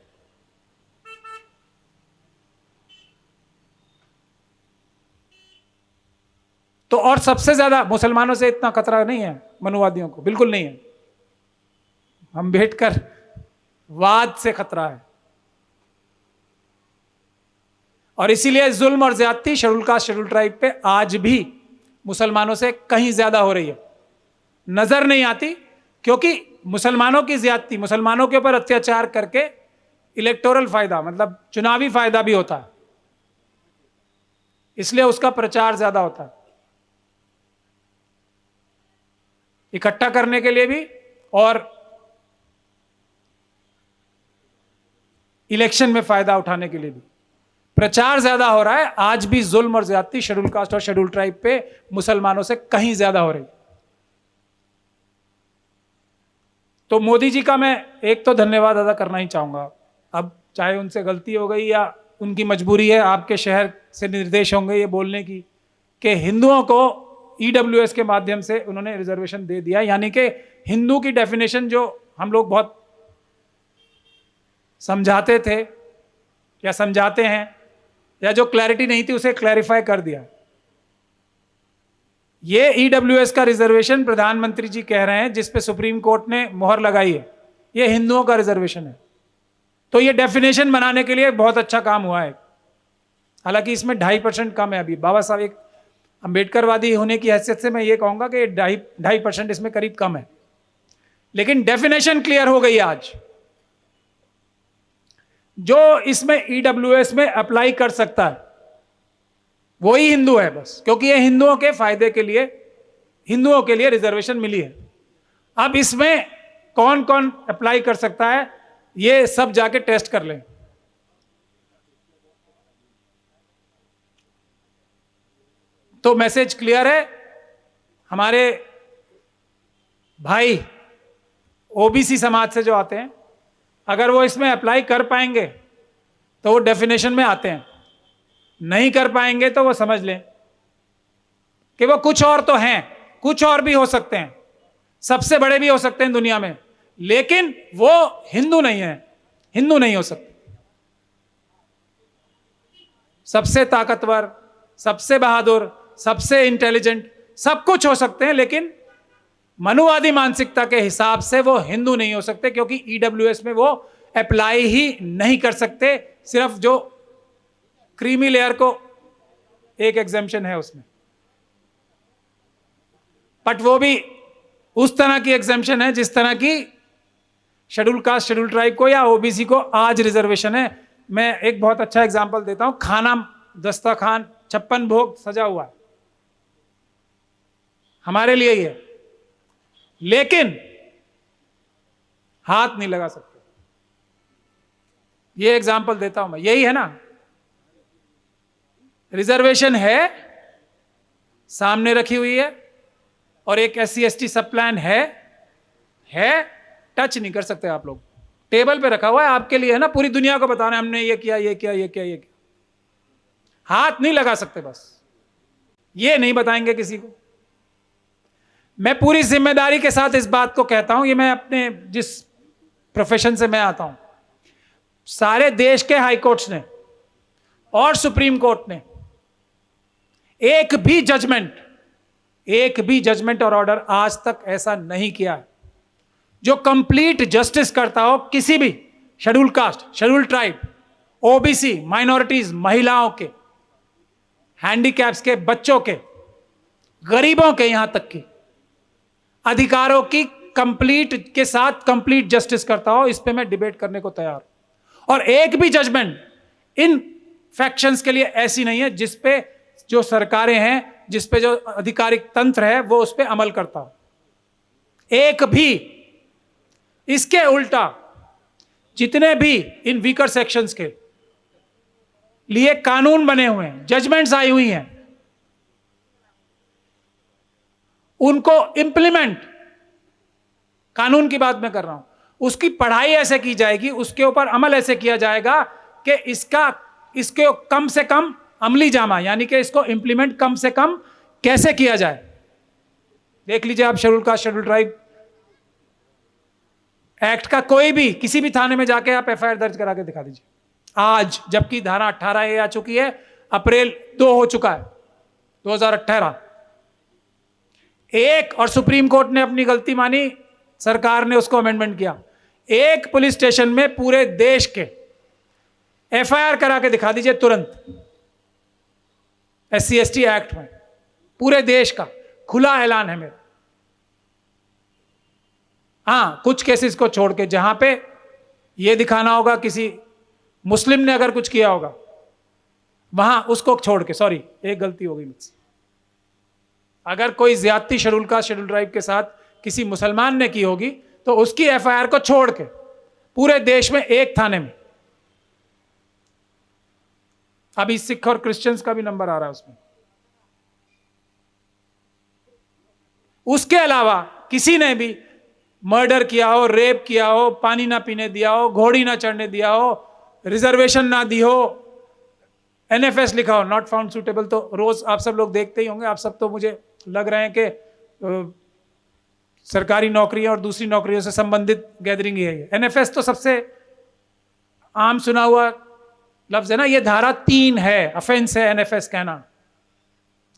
तो और सबसे ज्यादा मुसलमानों से इतना खतरा नहीं है मनुवादियों को, बिल्कुल नहीं है। अंबेडकर वाद से खतरा है, और इसीलिए जुल्म और ज्यादती शेड्यूल कास्ट शेड्यूल ट्राइब पे आज भी मुसलमानों से कहीं ज्यादा हो रही है। नजर नहीं आती क्योंकि मुसलमानों की ज्यादती, मुसलमानों के ऊपर अत्याचार करके इलेक्टोरल फायदा, मतलब चुनावी फायदा भी होता है, इसलिए उसका प्रचार ज्यादा होता है, इकट्ठा करने के लिए भी और इलेक्शन में फायदा उठाने के लिए भी प्रचार ज्यादा हो रहा है। आज भी जुल्म और ज्यादती शेड्यूल कास्ट और शेड्यूल ट्राइब पे मुसलमानों से कहीं ज्यादा हो रही। तो मोदी जी का मैं एक तो धन्यवाद अदा करना ही चाहूंगा। अब चाहे उनसे गलती हो गई या उनकी मजबूरी है, आपके शहर से निर्देश होंगे ये बोलने की कि हिंदुओं को ईडब्ल्यूएस के माध्यम से उन्होंने रिजर्वेशन दे दिया, यानी कि हिंदू की डेफिनेशन जो हम लोग बहुत समझाते थे या समझाते हैं, या जो क्लैरिटी नहीं थी उसे क्लैरिफाई कर दिया। ये ईडब्ल्यूएस का रिजर्वेशन प्रधानमंत्री जी कह रहे हैं, जिस पे सुप्रीम कोर्ट ने मोहर लगाई है, ये हिंदुओं का रिजर्वेशन है। तो ये डेफिनेशन बनाने के लिए बहुत अच्छा काम हुआ है। हालांकि इसमें 2.5% कम है अभी। बाबा साहब एक अंबेडकरवादी होने की हैसियत से मैं ये कहूंगा कि 2.5% इसमें करीब कम है, लेकिन डेफिनेशन क्लियर हो गई है आज। जो इसमें ईडब्ल्यूएस में अप्लाई कर सकता है वही हिंदू है बस, क्योंकि ये हिंदुओं के फायदे के लिए, हिंदुओं के लिए रिजर्वेशन मिली है। अब इसमें कौन कौन अप्लाई कर सकता है ये सब जाके टेस्ट कर लें। तो मैसेज क्लियर है, हमारे भाई ओबीसी समाज से जो आते हैं, अगर वो इसमें अप्लाई कर पाएंगे तो वो डेफिनेशन में आते हैं, नहीं कर पाएंगे तो वो समझ लें कि वो कुछ और तो हैं, कुछ और भी हो सकते हैं, सबसे बड़े भी हो सकते हैं दुनिया में, लेकिन वो हिंदू नहीं है, हिंदू नहीं हो सकते। सबसे ताकतवर, सबसे बहादुर, सबसे इंटेलिजेंट, सब कुछ हो सकते हैं, लेकिन मनुवादी मानसिकता के हिसाब से वो हिंदू नहीं हो सकते, क्योंकि ईडब्ल्यूएस में वो अप्लाई ही नहीं कर सकते। सिर्फ जो क्रीमी लेयर को एक एग्जेम्पशन है उसमें, बट वो भी उस तरह की एग्जेम्पशन है जिस तरह की शेड्यूल कास्ट शेड्यूल ट्राइब को या ओबीसी को आज रिजर्वेशन है। मैं एक बहुत अच्छा एग्जांपल देता हूं। खाना दस्तरखान 56 भोग सजा हुआ है, हमारे लिए ही है, लेकिन हाथ नहीं लगा सकते। ये एग्जांपल देता हूं मैं, यही है ना, रिजर्वेशन है, सामने रखी हुई है, और एक SC/ST सब प्लान है, टच नहीं कर सकते आप लोग, टेबल पे रखा हुआ है आपके लिए, है ना, पूरी दुनिया को बताना हमने ये किया, ये किया, ये किया, ये किया, हाथ नहीं लगा सकते, बस ये नहीं बताएंगे किसी को। मैं पूरी जिम्मेदारी के साथ इस बात को कहता हूं, ये मैं अपने जिस प्रोफेशन से मैं आता हूं, सारे देश के हाई कोर्ट्स ने और सुप्रीम कोर्ट ने एक भी जजमेंट और ऑर्डर आज तक ऐसा नहीं किया है जो कंप्लीट जस्टिस करता हो किसी भी schedule caste, schedule tribe, OBC, minorities, महिलाओं के, हैंडीकैप्स के, बच्चों के, गरीबों के, यहां तक की अधिकारों की कंप्लीट के साथ कंप्लीट जस्टिस करता हो। इस पे मैं डिबेट करने को तैयार हूं। और एक भी जजमेंट इन फैक्शंस के लिए ऐसी नहीं है जिस पे जो सरकारें हैं, जिस पे जो आधिकारिक तंत्र है वो उस पे अमल करता हो, एक भी। इसके उल्टा जितने भी इन वीकर सेक्शंस के लिए कानून बने हुए हैं, जजमेंट्स आई हुई हैं, उनको इंप्लीमेंट, कानून की बात मैं कर रहा हूं, उसकी पढ़ाई ऐसे की जाएगी, उसके ऊपर अमल ऐसे किया जाएगा कि इसके कम से कम अमली जामा, यानी कि इसको इंप्लीमेंट कम से कम कैसे किया जाए। देख लीजिए आप schedule caste schedule tribe act का कोई भी किसी भी थाने में जाके आप एफआईआर दर्ज करा के दिखा दीजिए आज, जबकि धारा 18A आ चुकी है, अप्रैल 2 हो चुका है 2018। एक, और सुप्रीम कोर्ट ने अपनी गलती मानी, सरकार ने उसको अमेंडमेंट किया, एक पुलिस स्टेशन में पूरे देश के एफआईआर करा के दिखा दीजिए तुरंत, SC/ST एक्ट में, पूरे देश का खुला ऐलान है मेरा। हाँ, कुछ केसेस को छोड़ के जहां पे यह दिखाना होगा किसी मुस्लिम ने अगर कुछ किया होगा, वहां उसको छोड़ के, सॉरी एक गलती हो गई मुझसे, अगर कोई ज्यादती शेड्यूल कास्ट शेड्यूल ट्राइब के साथ किसी मुसलमान ने की होगी तो उसकी एफआईआर को छोड़ के पूरे देश में एक थाने में, अभी सिख और क्रिश्चियंस का भी नंबर आ रहा है उसमें, उसके अलावा किसी ने भी मर्डर किया हो, रेप किया हो, पानी ना पीने दिया हो, घोड़ी ना चढ़ने दिया हो, रिजर्वेशन ना दी हो, NFS लिखा हो, नॉट फाउंड सुटेबल, तो रोज आप सब लोग देखते ही होंगे, आप सब तो मुझे लग रहे हैं कि सरकारी नौकरियां और दूसरी नौकरियों से संबंधित गैदरिंग ही है। NFS तो सबसे आम सुना हुआ लफ्ज है ना, ये धारा 3 है, ऑफेंस है NFS कहना,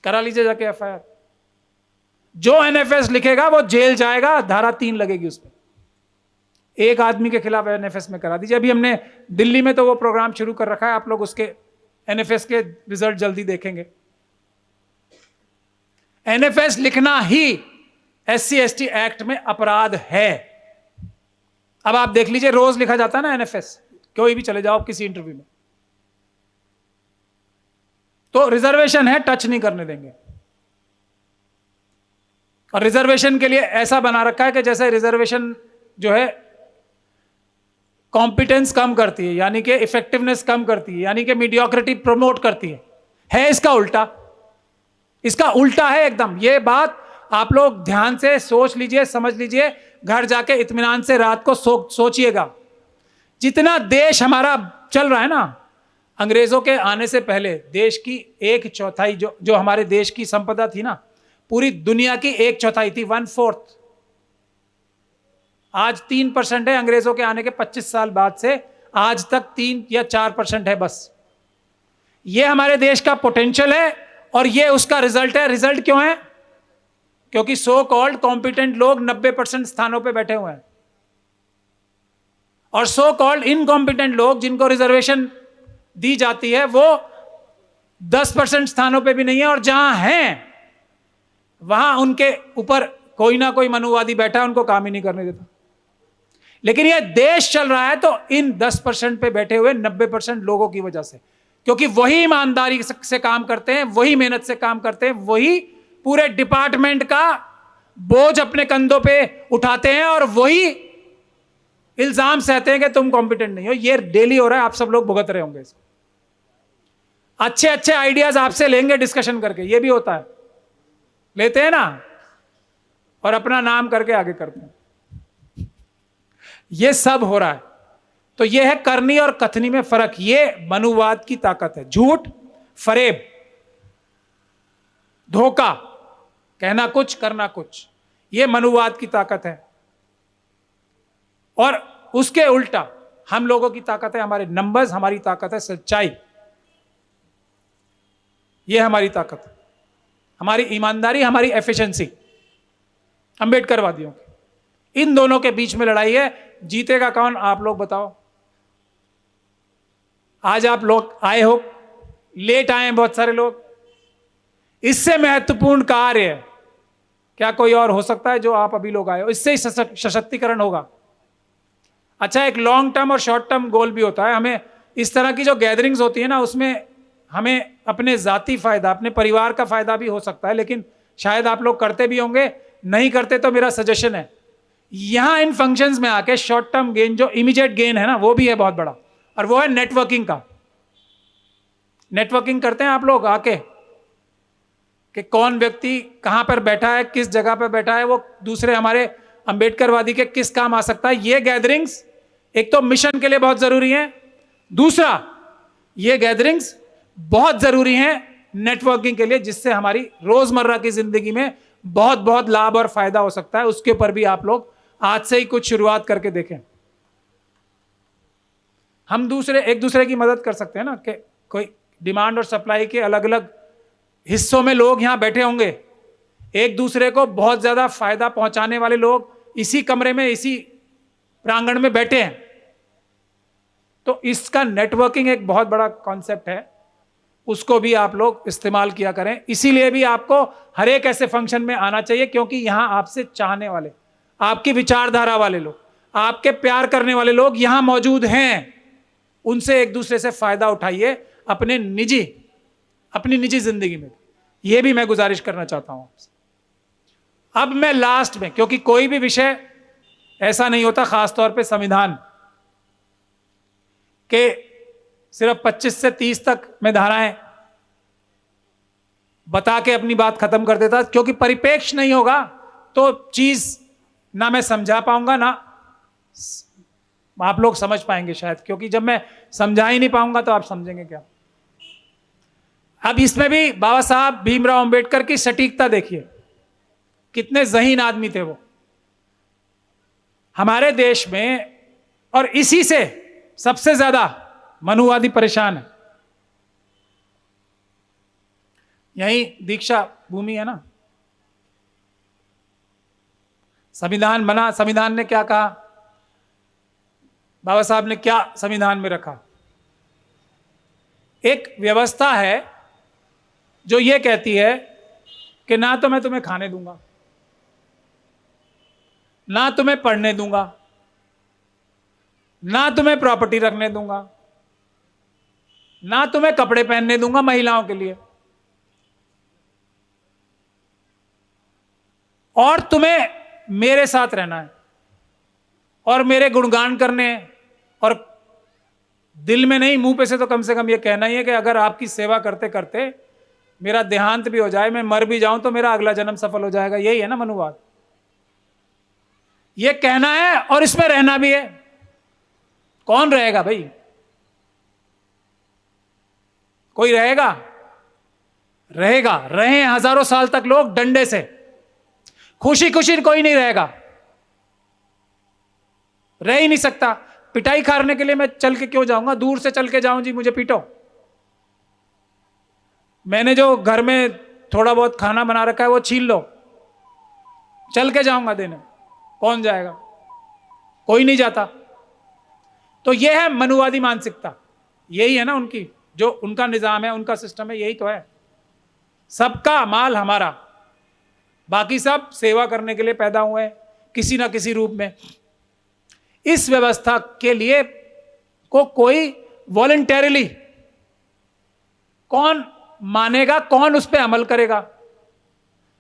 करा लीजिए जाके एफआईआर, जो NFS लिखेगा वो जेल जाएगा, धारा 3 लगेगी उस पर, एक आदमी के खिलाफ NFS में करा दीजिए। अभी हमने दिल्ली में तो वो प्रोग्राम शुरू कर रखा है, आप लोग उसके NFS के रिजल्ट जल्दी देखेंगे। NFS लिखना ही SC/ST एक्ट में अपराध है। अब आप देख लीजिए, रोज लिखा जाता है ना NFS, कोई भी चले जाओ किसी इंटरव्यू में, तो रिजर्वेशन है, टच नहीं करने देंगे। और रिजर्वेशन के लिए ऐसा बना रखा है कि जैसे रिजर्वेशन जो है कॉम्पिटेंस कम करती है, यानी कि इफेक्टिवनेस कम करती है, यानी कि मीडियोक्रिटी प्रमोट करती है इसका उल्टा, इसका उल्टा है एकदम। ये बात आप लोग ध्यान से सोच लीजिए, समझ लीजिए, घर जाके इत्मीनान से रात को सोचिएगा। जितना देश हमारा चल रहा है ना, अंग्रेजों के आने से पहले देश की 1/4 जो हमारे देश की संपदा थी ना, पूरी दुनिया की 1/4 थी, 1/4। आज 3% है, अंग्रेजों के आने के 25 साल बाद से आज तक 3 या 4% है बस। ये हमारे देश का पोटेंशियल है और ये उसका रिजल्ट है। रिजल्ट क्यों है? क्योंकि सो कॉल्ड कॉम्पिटेंट लोग 90% स्थानों पे बैठे हुए हैं, और सो कॉल्ड इनकॉम्पिटेंट लोग जिनको रिजर्वेशन दी जाती है वो 10% स्थानों पे भी नहीं है, और जहां हैं वहां उनके ऊपर कोई ना कोई मनुवादी बैठा है, उनको काम ही नहीं करने देता। लेकिन यह देश चल रहा है तो इन 10% पे बैठे हुए 90% लोगों की वजह से, क्योंकि वही ईमानदारी से काम करते हैं, वही मेहनत से काम करते हैं, वही पूरे डिपार्टमेंट का बोझ अपने कंधों पे उठाते हैं, और वही इल्जाम सहते हैं कि तुम कॉम्पिटेंट नहीं हो। ये डेली हो रहा है, आप सब लोग भुगत रहे होंगे इसको। अच्छे अच्छे आइडियाज आपसे लेंगे डिस्कशन करके, ये भी होता है, लेते हैं ना, और अपना नाम करके आगे करते हैं। ये सब हो रहा है। तो ये है करनी और कथनी में फर्क। ये मनुवाद की ताकत है। झूठ, फरेब, धोखा, कहना कुछ करना कुछ, ये मनुवाद की ताकत है। और उसके उल्टा हम लोगों की ताकत है हमारे नंबर्स, हमारी ताकत है सच्चाई, ये हमारी ताकत है, हमारी ईमानदारी, हमारी एफिशिएंसी। अंबेडकरवादियों की इन दोनों के बीच में लड़ाई है। जीतेगा कौन? आप लोग बताओ। आज आप लोग आए हो, लेट आए हैं बहुत सारे लोग। इससे महत्वपूर्ण कार्य क्या कोई और हो सकता है जो आप अभी लोग आए हो? इससे ही सशक्तिकरण होगा। अच्छा, एक लॉन्ग टर्म और शॉर्ट टर्म गोल भी होता है। हमें इस तरह की जो गैदरिंग्स होती है ना, उसमें हमें अपने जाती फायदा, अपने परिवार का फायदा भी हो सकता है, लेकिन शायद आप लोग करते भी होंगे, नहीं करते तो मेरा सजेशन है, यहां इन फंक्शंस में आके शॉर्ट टर्म गेन, जो इमीडिएट गेन है ना, वो भी है बहुत बड़ा, और वो है नेटवर्किंग का। नेटवर्किंग करते हैं आप लोग आके? कि कौन व्यक्ति कहां पर बैठा है, किस जगह पर बैठा है, वो दूसरे हमारे अंबेडकरवादी के किस काम आ सकता है। ये गैदरिंग्स एक तो मिशन के लिए बहुत जरूरी है, दूसरा ये गैदरिंग्स बहुत जरूरी है नेटवर्किंग के लिए, जिससे हमारी रोजमर्रा की जिंदगी में बहुत बहुत लाभ और फायदा हो सकता है। उसके ऊपर भी आप लोग आज से ही कुछ शुरुआत करके देखें। हम एक दूसरे की मदद कर सकते हैं ना, कि कोई डिमांड और सप्लाई के अलग अलग हिस्सों में लोग यहां बैठे होंगे, एक दूसरे को बहुत ज्यादा फायदा पहुंचाने वाले लोग इसी कमरे में, इसी प्रांगण में बैठे हैं। तो इसका नेटवर्किंग एक बहुत बड़ा कॉन्सेप्ट है, उसको भी आप लोग इस्तेमाल किया करें। इसीलिए भी आपको हर एक ऐसे फंक्शन में आना चाहिए, क्योंकि यहां आपसे चाहने वाले, आपकी विचारधारा वाले लोग, आपके प्यार करने वाले लोग यहां मौजूद हैं। उनसे एक दूसरे से फायदा उठाइए अपनी निजी जिंदगी में। यह भी मैं गुजारिश करना चाहता हूं आपसे। अब मैं लास्ट में, क्योंकि कोई भी विषय ऐसा नहीं होता, खासतौर पे संविधान के सिर्फ 25 से 30 तक मैं धाराएं बता के अपनी बात खत्म कर देता, क्योंकि परिपेक्ष नहीं होगा तो चीज ना मैं समझा पाऊंगा, ना आप लोग समझ पाएंगे शायद, क्योंकि जब मैं समझा ही नहीं पाऊंगा तो आप समझेंगे क्या। अब इसमें भी बाबा साहब भीमराव अंबेडकर की सटीकता देखिए, कितने ज़हीन आदमी थे वो हमारे देश में, और इसी से सबसे ज्यादा मनुवादी परेशान है। यही दीक्षा भूमि है ना, संविधान बना, संविधान ने क्या कहा, बाबा साहब ने क्या संविधान में रखा। एक व्यवस्था है जो ये कहती है कि ना तो मैं तुम्हें खाने दूंगा, ना तुम्हें पढ़ने दूंगा, ना तुम्हें प्रॉपर्टी रखने दूंगा, ना तुम्हें कपड़े पहनने दूंगा महिलाओं के लिए, और तुम्हें मेरे साथ रहना है और मेरे गुणगान करने हैं, और दिल में नहीं मुंह पे से तो कम से कम ये कहना ही है कि अगर आपकी सेवा करते करते मेरा देहांत भी हो जाए, मैं मर भी जाऊं, तो मेरा अगला जन्म सफल हो जाएगा। यही है ना मनुवाद, ये कहना है और इसमें रहना भी है। कौन रहेगा भाई, कोई रहेगा? रहे हजारों साल तक लोग डंडे से, खुशी खुशी कोई नहीं रहेगा, रह ही नहीं सकता। पिटाई खाने के लिए मैं चल के क्यों जाऊंगा, दूर से चल के जाऊं जी मुझे पीटो। मैंने जो घर में थोड़ा बहुत खाना बना रखा है वो छीन लो, चल के जाऊंगा देने, कौन जाएगा? कोई नहीं जाता। तो यह है मनुवादी मानसिकता, यही है ना उनकी, जो उनका निजाम है, उनका सिस्टम है, यही तो है। सबका माल हमारा, बाकी सब सेवा करने के लिए पैदा हुए हैं किसी ना किसी रूप में। इस व्यवस्था के लिए को कोई वॉलंटरीली कौन मानेगा, कौन उस पर अमल करेगा?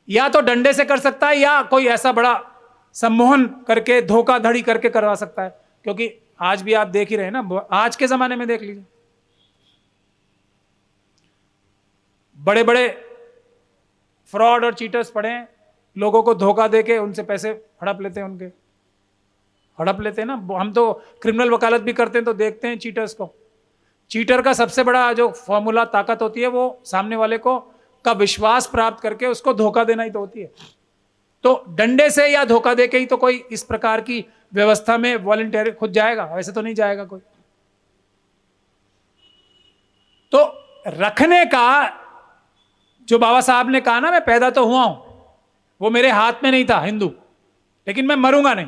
या तो डंडे से कर सकता है, या कोई ऐसा बड़ा सम्मोहन करके, धोखाधड़ी करके करवा सकता है। क्योंकि आज भी आप देख ही रहे हैं ना, आज के जमाने में देख लीजिए, बड़े बड़े फ्रॉड और चीटर्स पड़े हैं, लोगों को धोखा देके उनसे पैसे हड़प लेते हैं, हड़प लेते हैं ना। हम तो क्रिमिनल वकालत भी करते हैं तो देखते हैं चीटर्स को। चीटर का सबसे बड़ा जो फॉर्मूला, ताकत होती है, वो सामने वाले को का विश्वास प्राप्त करके उसको धोखा देना ही तो होती है। तो डंडे से या धोखा देके ही तो कोई इस प्रकार की व्यवस्था में वॉलंटियर खुद जाएगा? वैसे तो नहीं जाएगा कोई। तो रखने का जो बाबा साहब ने कहा ना, मैं पैदा तो हुआ हूं, वो मेरे हाथ में नहीं था हिंदू, लेकिन मैं मरूंगा नहीं,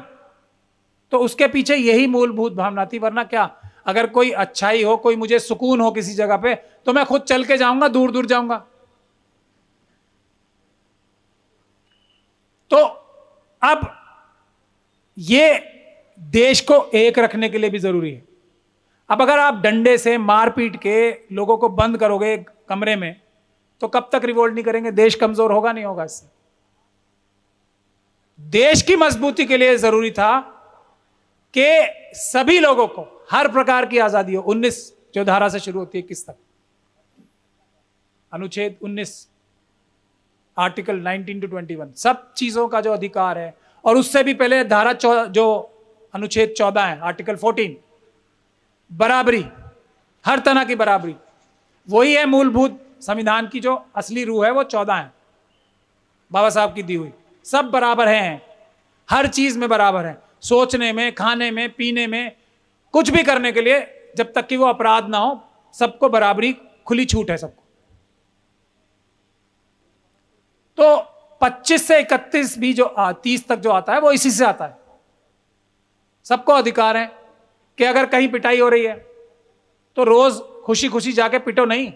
तो उसके पीछे यही मूलभूत भावना थी। वरना क्या, अगर कोई अच्छाई हो, कोई मुझे सुकून हो किसी जगह पे, तो मैं खुद चल के जाऊंगा, दूर दूर जाऊंगा। तो अब ये देश को एक रखने के लिए भी जरूरी है। अब अगर आप डंडे से मारपीट के लोगों को बंद करोगे एक कमरे में, तो कब तक रिवोल्ट नहीं करेंगे? देश कमजोर होगा नहीं होगा इससे? देश की मजबूती के लिए जरूरी था कि सभी लोगों को हर प्रकार की आजादी हो। 19 जो धारा से शुरू होती है 21 तक, अनुच्छेद 19, आर्टिकल 19 to 21, सब चीजों का जो अधिकार है। और उससे भी पहले धारा जो अनुच्छेद 14 है, आर्टिकल 14, बराबरी, हर तरह की बराबरी, वही है मूलभूत संविधान की जो असली रूह है, वो 14 है बाबा साहब की दी हुई। सब बराबर हैं, हर चीज में बराबर है, सोचने में, खाने में, पीने में, कुछ भी करने के लिए, जब तक कि वो अपराध ना हो, सबको बराबरी, खुली छूट है सबको। तो 25 से 31 भी जो 30 तक जो आता है वो इसी से आता है। सबको अधिकार है कि अगर कहीं पिटाई हो रही है तो रोज खुशी खुशी जाके पिटो नहीं,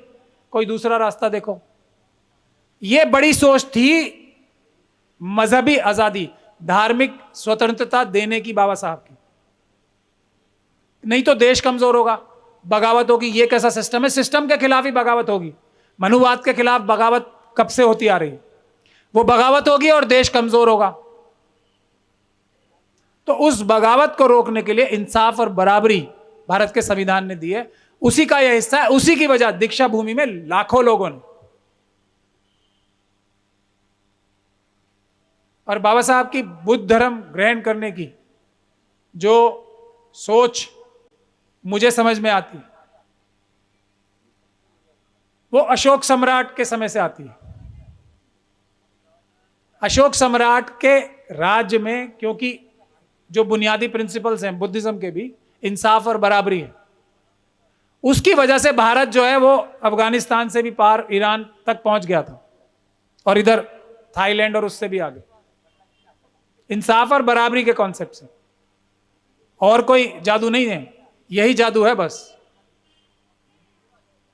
कोई दूसरा रास्ता देखो। ये बड़ी सोच थी मजहबी आजादी, धार्मिक स्वतंत्रता देने की बाबा साहब की। नहीं तो देश कमजोर होगा, बगावत होगी। ये कैसा सिस्टम है? सिस्टम के खिलाफ ही बगावत होगी। मनुवाद के खिलाफ बगावत कब से होती आ रही है, वो बगावत होगी और देश कमजोर होगा। तो उस बगावत को रोकने के लिए इंसाफ और बराबरी भारत के संविधान ने दी है, उसी का यह हिस्सा है। उसी की वजह दीक्षा भूमि में लाखों लोगों ने, और बाबा साहब की बुद्ध धर्म ग्रहण करने की जो सोच मुझे समझ में आती है, वो अशोक सम्राट के समय से आती है। अशोक सम्राट के राज्य में, क्योंकि जो बुनियादी प्रिंसिपल्स हैं बुद्धिज्म के भी, इंसाफ और बराबरी है, उसकी वजह से भारत जो है वो अफगानिस्तान से भी पार ईरान तक पहुंच गया था, और इधर थाईलैंड और उससे भी आगे, इंसाफ और बराबरी के कॉन्सेप्ट से। और कोई जादू नहीं है, यही जादू है बस।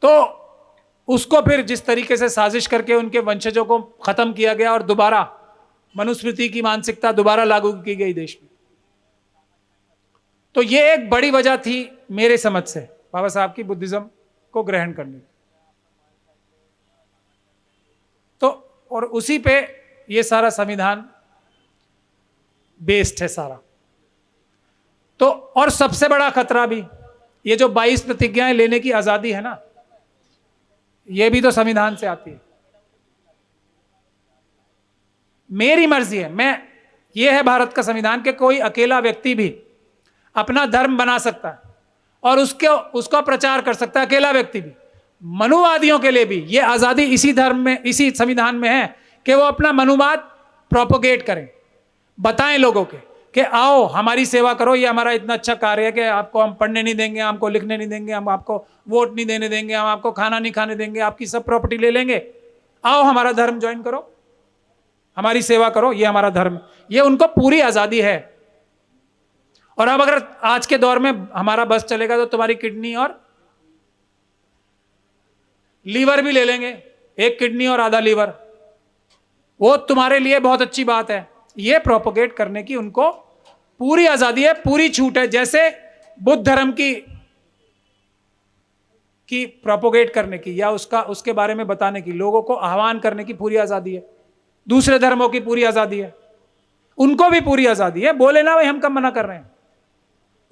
तो उसको फिर जिस तरीके से साजिश करके उनके वंशजों को खत्म किया गया और दोबारा मनुस्मृति की मानसिकता दोबारा लागू की गई देश में, तो ये एक बड़ी वजह थी मेरे समझ से बाबा साहब की बुद्धिज्म को ग्रहण करने की। तो और उसी पे ये सारा संविधान बेस्ड है सारा। तो और सबसे बड़ा खतरा भी ये जो 22 प्रतिज्ञाएं लेने की आजादी है ना, ये भी तो संविधान से आती है। मेरी मर्जी है, मैं, ये है भारत का संविधान कि कोई अकेला व्यक्ति भी अपना धर्म बना सकता है और उसका प्रचार कर सकता है, अकेला व्यक्ति भी। मनुवादियों के लिए भी ये आजादी इसी धर्म में, इसी संविधान में है कि वो अपना मनुवाद प्रोपोगेट करें, बताएं लोगों के कि आओ हमारी सेवा करो, ये हमारा इतना अच्छा कार्य है कि आपको हम पढ़ने नहीं देंगे, हमको लिखने नहीं देंगे, हम आपको वोट नहीं देने देंगे, हम आपको खाना नहीं खाने देंगे, आपकी सब प्रॉपर्टी ले लेंगे, आओ हमारा धर्म ज्वाइन करो, हमारी सेवा करो, ये हमारा धर्म। ये उनको पूरी आजादी है। और अब अगर आज के दौर में हमारा बस चलेगा तो तुम्हारी किडनी और लीवर भी ले लेंगे, एक किडनी और आधा लीवर, वो तुम्हारे लिए बहुत अच्छी बात है। ये प्रोपोगेट करने की उनको पूरी आजादी है, पूरी छूट है। जैसे बुद्ध धर्म की प्रोपोगेट करने की या उसके बारे में बताने की, लोगों को आह्वान करने की पूरी आजादी है। दूसरे धर्मों की पूरी आजादी है, उनको भी पूरी आजादी है। बोले ना भाई हम कब मना कर रहे हैं।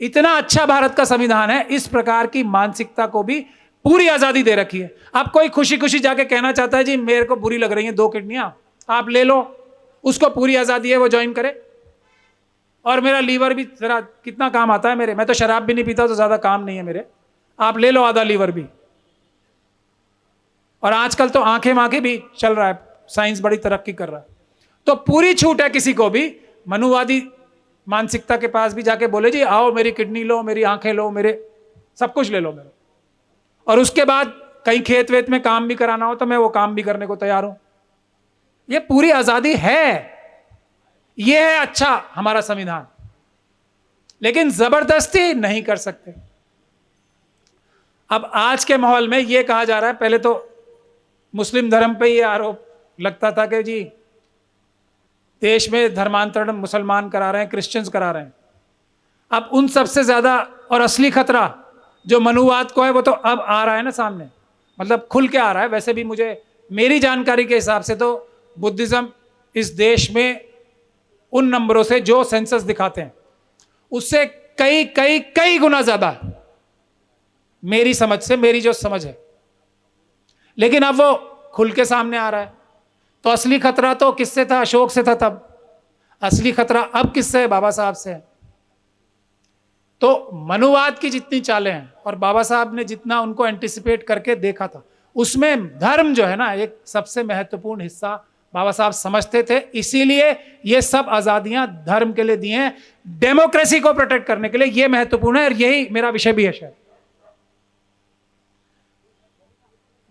इतना अच्छा भारत का संविधान है, इस प्रकार की मानसिकता को भी पूरी आजादी दे रखी है। अब कोई खुशी खुशी जाके कहना चाहता है जी मेरे को बुरी लग रही है 2 किडनियां, आप ले लो, उसको पूरी आजादी है, वो ज्वाइन करे। और मेरा लीवर भी जरा कितना काम आता है मेरे, मैं तो शराब भी नहीं पीता तो ज्यादा काम नहीं है मेरे, आप ले लो आधा लीवर भी। और आजकल तो आंखें भी चल रहा है, साइंस बड़ी तरक्की कर रहा है। तो पूरी छूट है किसी को भी मनुवादी मानसिकता के पास भी जाके बोले जी आओ मेरी किडनी लो, मेरी आंखें लो, मेरे सब कुछ ले लो मेरे। और उसके बाद कहीं खेत वेत में काम भी कराना हो तो मैं वो काम भी करने को तैयार हूं। ये पूरी आजादी है, ये है अच्छा हमारा संविधान। लेकिन जबरदस्ती नहीं कर सकते। अब आज के माहौल में ये कहा जा रहा है, पहले तो मुस्लिम धर्म पे ये आरोप लगता था कि जी देश में धर्मांतरण मुसलमान करा रहे हैं, क्रिश्चियंस करा रहे हैं। अब उन सबसे ज्यादा और असली खतरा जो मनुवाद को है वो तो अब आ रहा है ना सामने, मतलब खुल के आ रहा है। वैसे भी मुझे मेरी जानकारी के हिसाब से तो बुद्धिज्म इस देश में उन नंबरों से जो सेंसस दिखाते हैं उससे कई कई कई गुना ज्यादा है मेरी समझ से, मेरी जो समझ है। लेकिन अब वो खुल के सामने आ रहा है। तो असली खतरा तो किससे था? अशोक से था तब। असली खतरा अब किससे है? बाबा साहब से है। तो मनुवाद की जितनी चालें हैं और बाबा साहब ने जितना उनको एंटिसिपेट करके देखा था, उसमें धर्म जो है ना, एक सबसे महत्वपूर्ण हिस्सा बाबा साहब समझते थे। इसीलिए ये सब आजादियां धर्म के लिए दी हैं, डेमोक्रेसी को प्रोटेक्ट करने के लिए। ये महत्वपूर्ण है और यही मेरा विषय भी है शायद।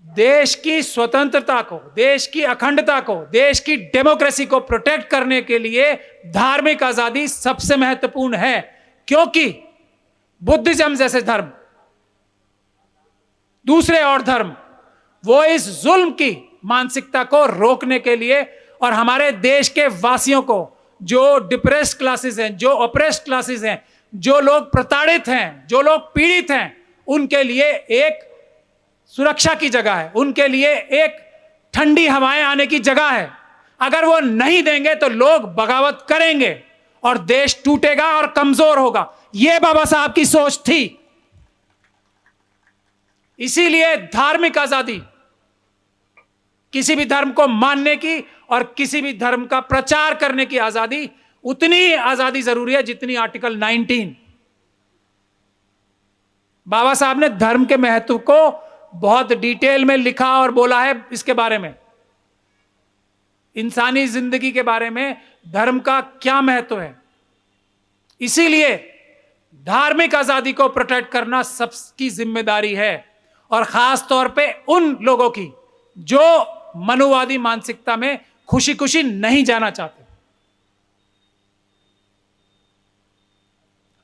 देश की स्वतंत्रता को, देश की अखंडता को, देश की डेमोक्रेसी को प्रोटेक्ट करने के लिए धार्मिक आजादी सबसे महत्वपूर्ण है। क्योंकि बुद्धिज्म जैसे धर्म, दूसरे और धर्म, वो इस जुल्म की मानसिकता को रोकने के लिए और हमारे देश के वासियों को, जो डिप्रेस्ड क्लासेस हैं, जो ऑप्रेस्ड क्लासेस हैं, जो लोग प्रताड़ित हैं, जो लोग पीड़ित हैं, उनके लिए एक सुरक्षा की जगह है, उनके लिए एक ठंडी हवाएं आने की जगह है। अगर वो नहीं देंगे तो लोग बगावत करेंगे और देश टूटेगा और कमजोर होगा। यह बाबा साहब की सोच थी। इसीलिए धार्मिक आजादी, किसी भी धर्म को मानने की और किसी भी धर्म का प्रचार करने की आजादी, उतनी आजादी जरूरी है जितनी आर्टिकल 19। बाबा साहब ने धर्म के महत्व को बहुत डिटेल में लिखा और बोला है। इसके बारे में, इंसानी जिंदगी के बारे में धर्म का क्या महत्व है। इसीलिए धार्मिक आजादी को प्रोटेक्ट करना सबकी जिम्मेदारी है, और खास तौर पे उन लोगों की जो मनुवादी मानसिकता में खुशी खुशी नहीं जाना चाहते।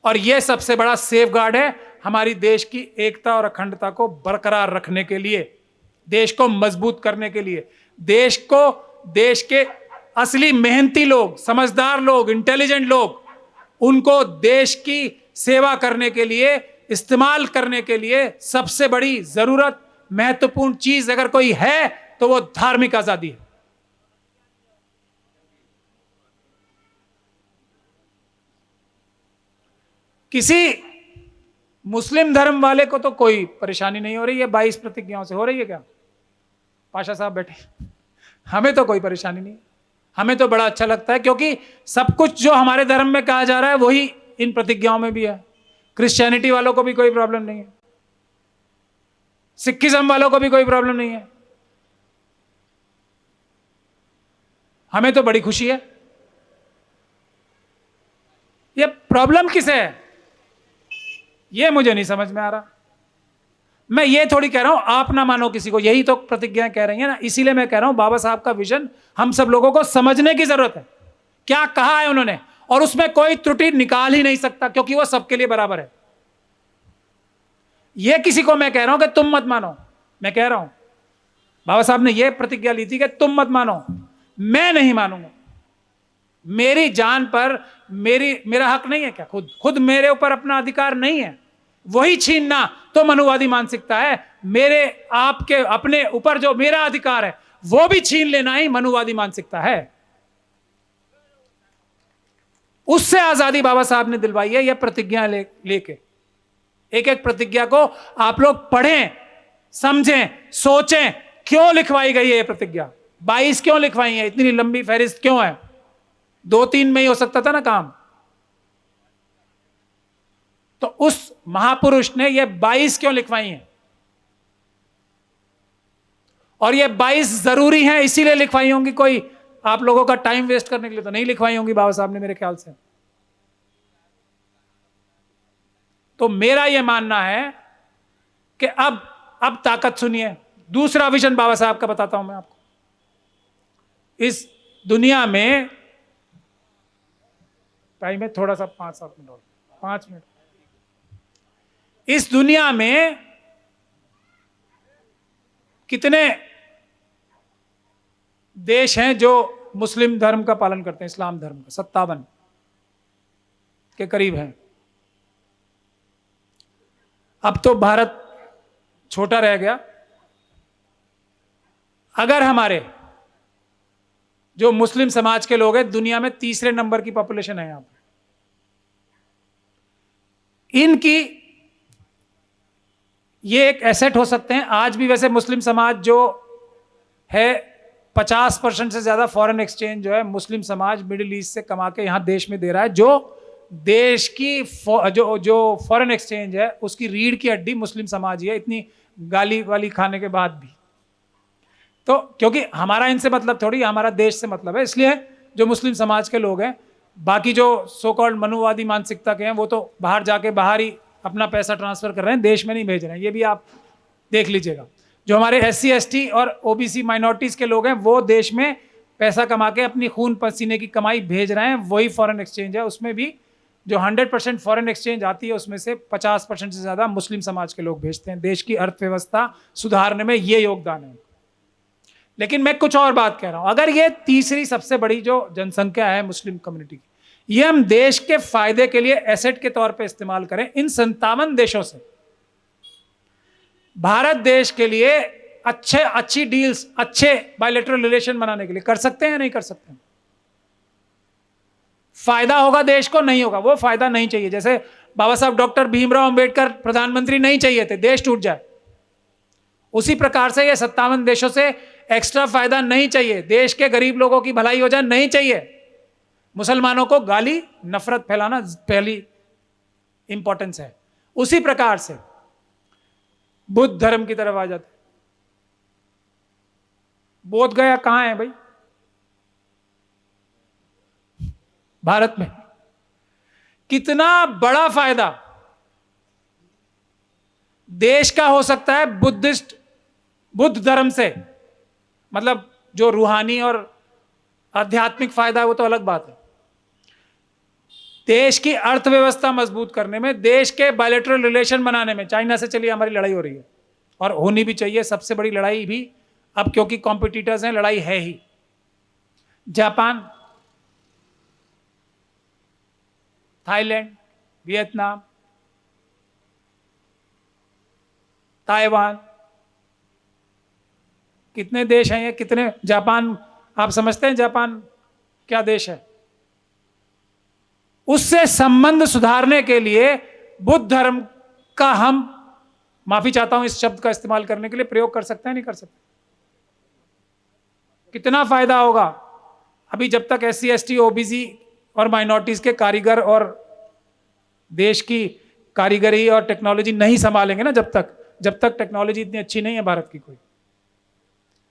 और यह सबसे बड़ा सेफगार्ड है हमारी देश की एकता और अखंडता को बरकरार रखने के लिए, देश को मजबूत करने के लिए, देश के असली मेहनती लोग, समझदार लोग, इंटेलिजेंट लोग, उनको देश की सेवा करने के लिए, इस्तेमाल करने के लिए सबसे बड़ी जरूरत, महत्वपूर्ण चीज अगर कोई है तो वो धार्मिक आजादी है। किसी मुस्लिम धर्म वाले को तो कोई परेशानी नहीं हो रही है 22 प्रतिज्ञाओं से। हो रही है क्या? पाशा साहब बैठे, हमें तो कोई परेशानी नहीं, हमें तो बड़ा अच्छा लगता है, क्योंकि सब कुछ जो हमारे धर्म में कहा जा रहा है वही इन प्रतिज्ञाओं में भी है। क्रिश्चियनिटी वालों को भी कोई प्रॉब्लम नहीं है, सिखिज्म वालों को भी कोई प्रॉब्लम नहीं है। हमें तो बड़ी खुशी है। ये प्रॉब्लम किसे है ये मुझे नहीं समझ में आ रहा। मैं ये थोड़ी कह रहा हूं आप ना मानो किसी को, यही तो प्रतिज्ञाएं कह रही हैं ना। इसीलिए मैं कह रहा हूं बाबा साहब का विजन हम सब लोगों को समझने की जरूरत है। क्या कहा है उन्होंने, और उसमें कोई त्रुटि निकाल ही नहीं सकता, क्योंकि वो सबके लिए बराबर है। ये किसी को मैं कह रहा हूं कि तुम मत मानो, मैं कह रहा हूं बाबा साहब ने यह प्रतिज्ञा ली थी कि तुम मत मानो, मैं नहीं मानूंगा। मेरी जान पर मेरा हक नहीं है क्या? खुद मेरे ऊपर अपना अधिकार नहीं है, वही छीनना तो मनुवादी मानसिकता है। मेरे आपके अपने ऊपर जो मेरा अधिकार है वो भी छीन लेना ही मनुवादी मानसिकता है। उससे आजादी बाबा साहब ने दिलवाई है। यह प्रतिज्ञा लेके एक एक प्रतिज्ञा को आप लोग पढ़ें, समझें, सोचें, क्यों लिखवाई गई है ये प्रतिज्ञा, 22 क्यों लिखवाई है, इतनी लंबी फहरिस्त क्यों है? 2-3 में ही हो सकता था ना काम। तो उस महापुरुष ने ये 22 क्यों लिखवाई हैं? और ये 22 जरूरी हैं इसीलिए लिखवाई होंगी, कोई आप लोगों का टाइम वेस्ट करने के लिए तो नहीं लिखवाई होंगी बाबा साहब ने मेरे ख्याल से। तो मेरा यह मानना है कि अब ताकत सुनिए। दूसरा विजन बाबा साहब का बताता हूं मैं आपको। इस दुनिया में टाइम है थोड़ा सा, 5-7 मिनट और, 5 मिनट। इस दुनिया में कितने देश हैं जो मुस्लिम धर्म का पालन करते हैं, इस्लाम धर्म का? 57 के करीब हैं। अब तो भारत छोटा रह गया। अगर हमारे जो मुस्लिम समाज के लोग हैं, दुनिया में 3रे नंबर की पॉपुलेशन है यहां पर, इनकी ये एक एसेट हो सकते हैं। आज भी वैसे मुस्लिम समाज जो है 50% से ज्यादा फॉरेन एक्सचेंज जो है मुस्लिम समाज मिडिल ईस्ट से कमा के यहां देश में दे रहा है, जो देश की जो फॉरेन एक्सचेंज है उसकी रीढ़ की हड्डी मुस्लिम समाज ही है, इतनी गाली वाली खाने के बाद भी। तो क्योंकि हमारा इनसे मतलब थोड़ी, हमारा देश से मतलब है, इसलिए जो मुस्लिम समाज के लोग हैं, बाकी जो सो कॉल्ड मनुवादी मानसिकता के हैं, वो तो बाहर जाके बाहर ही अपना पैसा ट्रांसफर कर रहे हैं, देश में नहीं भेज रहे हैं। ये भी आप देख लीजिएगा। जो हमारे SC ST और OBC माइनॉरिटीज के लोग हैं, वो देश में पैसा कमा के अपनी खून पसीने की कमाई भेज रहे हैं, वही फॉरेन एक्सचेंज है। उसमें भी जो 100% फॉरेन एक्सचेंज आती है, उसमें से 50% से ज्यादा मुस्लिम समाज के लोग भेजते हैं। देश की अर्थव्यवस्था सुधारने में ये योगदान है। लेकिन मैं कुछ और बात कह रहा हूं, अगर ये तीसरी सबसे बड़ी जो जनसंख्या है मुस्लिम कम्युनिटी की, ये हम देश के फायदे के लिए एसेट के तौर पे इस्तेमाल करें, इन 57 देशों से भारत देश के लिए अच्छी डील्स, अच्छे बायलैटरल रिलेशन बनाने के लिए कर सकते हैं या नहीं कर सकते हैं? फायदा होगा देश को? नहीं होगा, वो फायदा नहीं चाहिए। जैसे बाबा साहब डॉक्टर भीमराव अंबेडकर प्रधानमंत्री नहीं चाहिए थे, देश टूट जाए, उसी प्रकार से ये 57 देशों से एक्स्ट्रा फायदा नहीं चाहिए, देश के गरीब लोगों की भलाई हो जाए, नहीं चाहिए। मुसलमानों को गाली, नफरत फैलाना पहली इंपॉर्टेंस है। उसी प्रकार से बुद्ध धर्म की तरफ आ जाते। बोध गया कहां है भाई? भारत में। कितना बड़ा फायदा देश का हो सकता है बुद्ध धर्म से, मतलब जो रूहानी और आध्यात्मिक फायदा है वो तो अलग बात है। देश की अर्थव्यवस्था मजबूत करने में, देश के बायलैटरल रिलेशन बनाने में, चाइना से चलिए हमारी लड़ाई हो रही है और होनी भी चाहिए, सबसे बड़ी लड़ाई भी अब, क्योंकि कॉम्पिटिटर्स हैं, लड़ाई है ही। जापान, थाईलैंड, वियतनाम, ताइवान, कितने देश हैं ये, कितने। जापान, आप समझते हैं जापान क्या देश है? उससे संबंध सुधारने के लिए बुद्ध धर्म का हम, माफी चाहता हूं इस शब्द का इस्तेमाल करने के लिए, प्रयोग कर सकते हैं नहीं कर सकते? कितना फायदा होगा? अभी जब तक SC ST OBC और माइनॉरिटीज के कारीगर और देश की कारीगरी और टेक्नोलॉजी नहीं संभालेंगे ना, जब तक टेक्नोलॉजी इतनी अच्छी नहीं है भारत की कोई।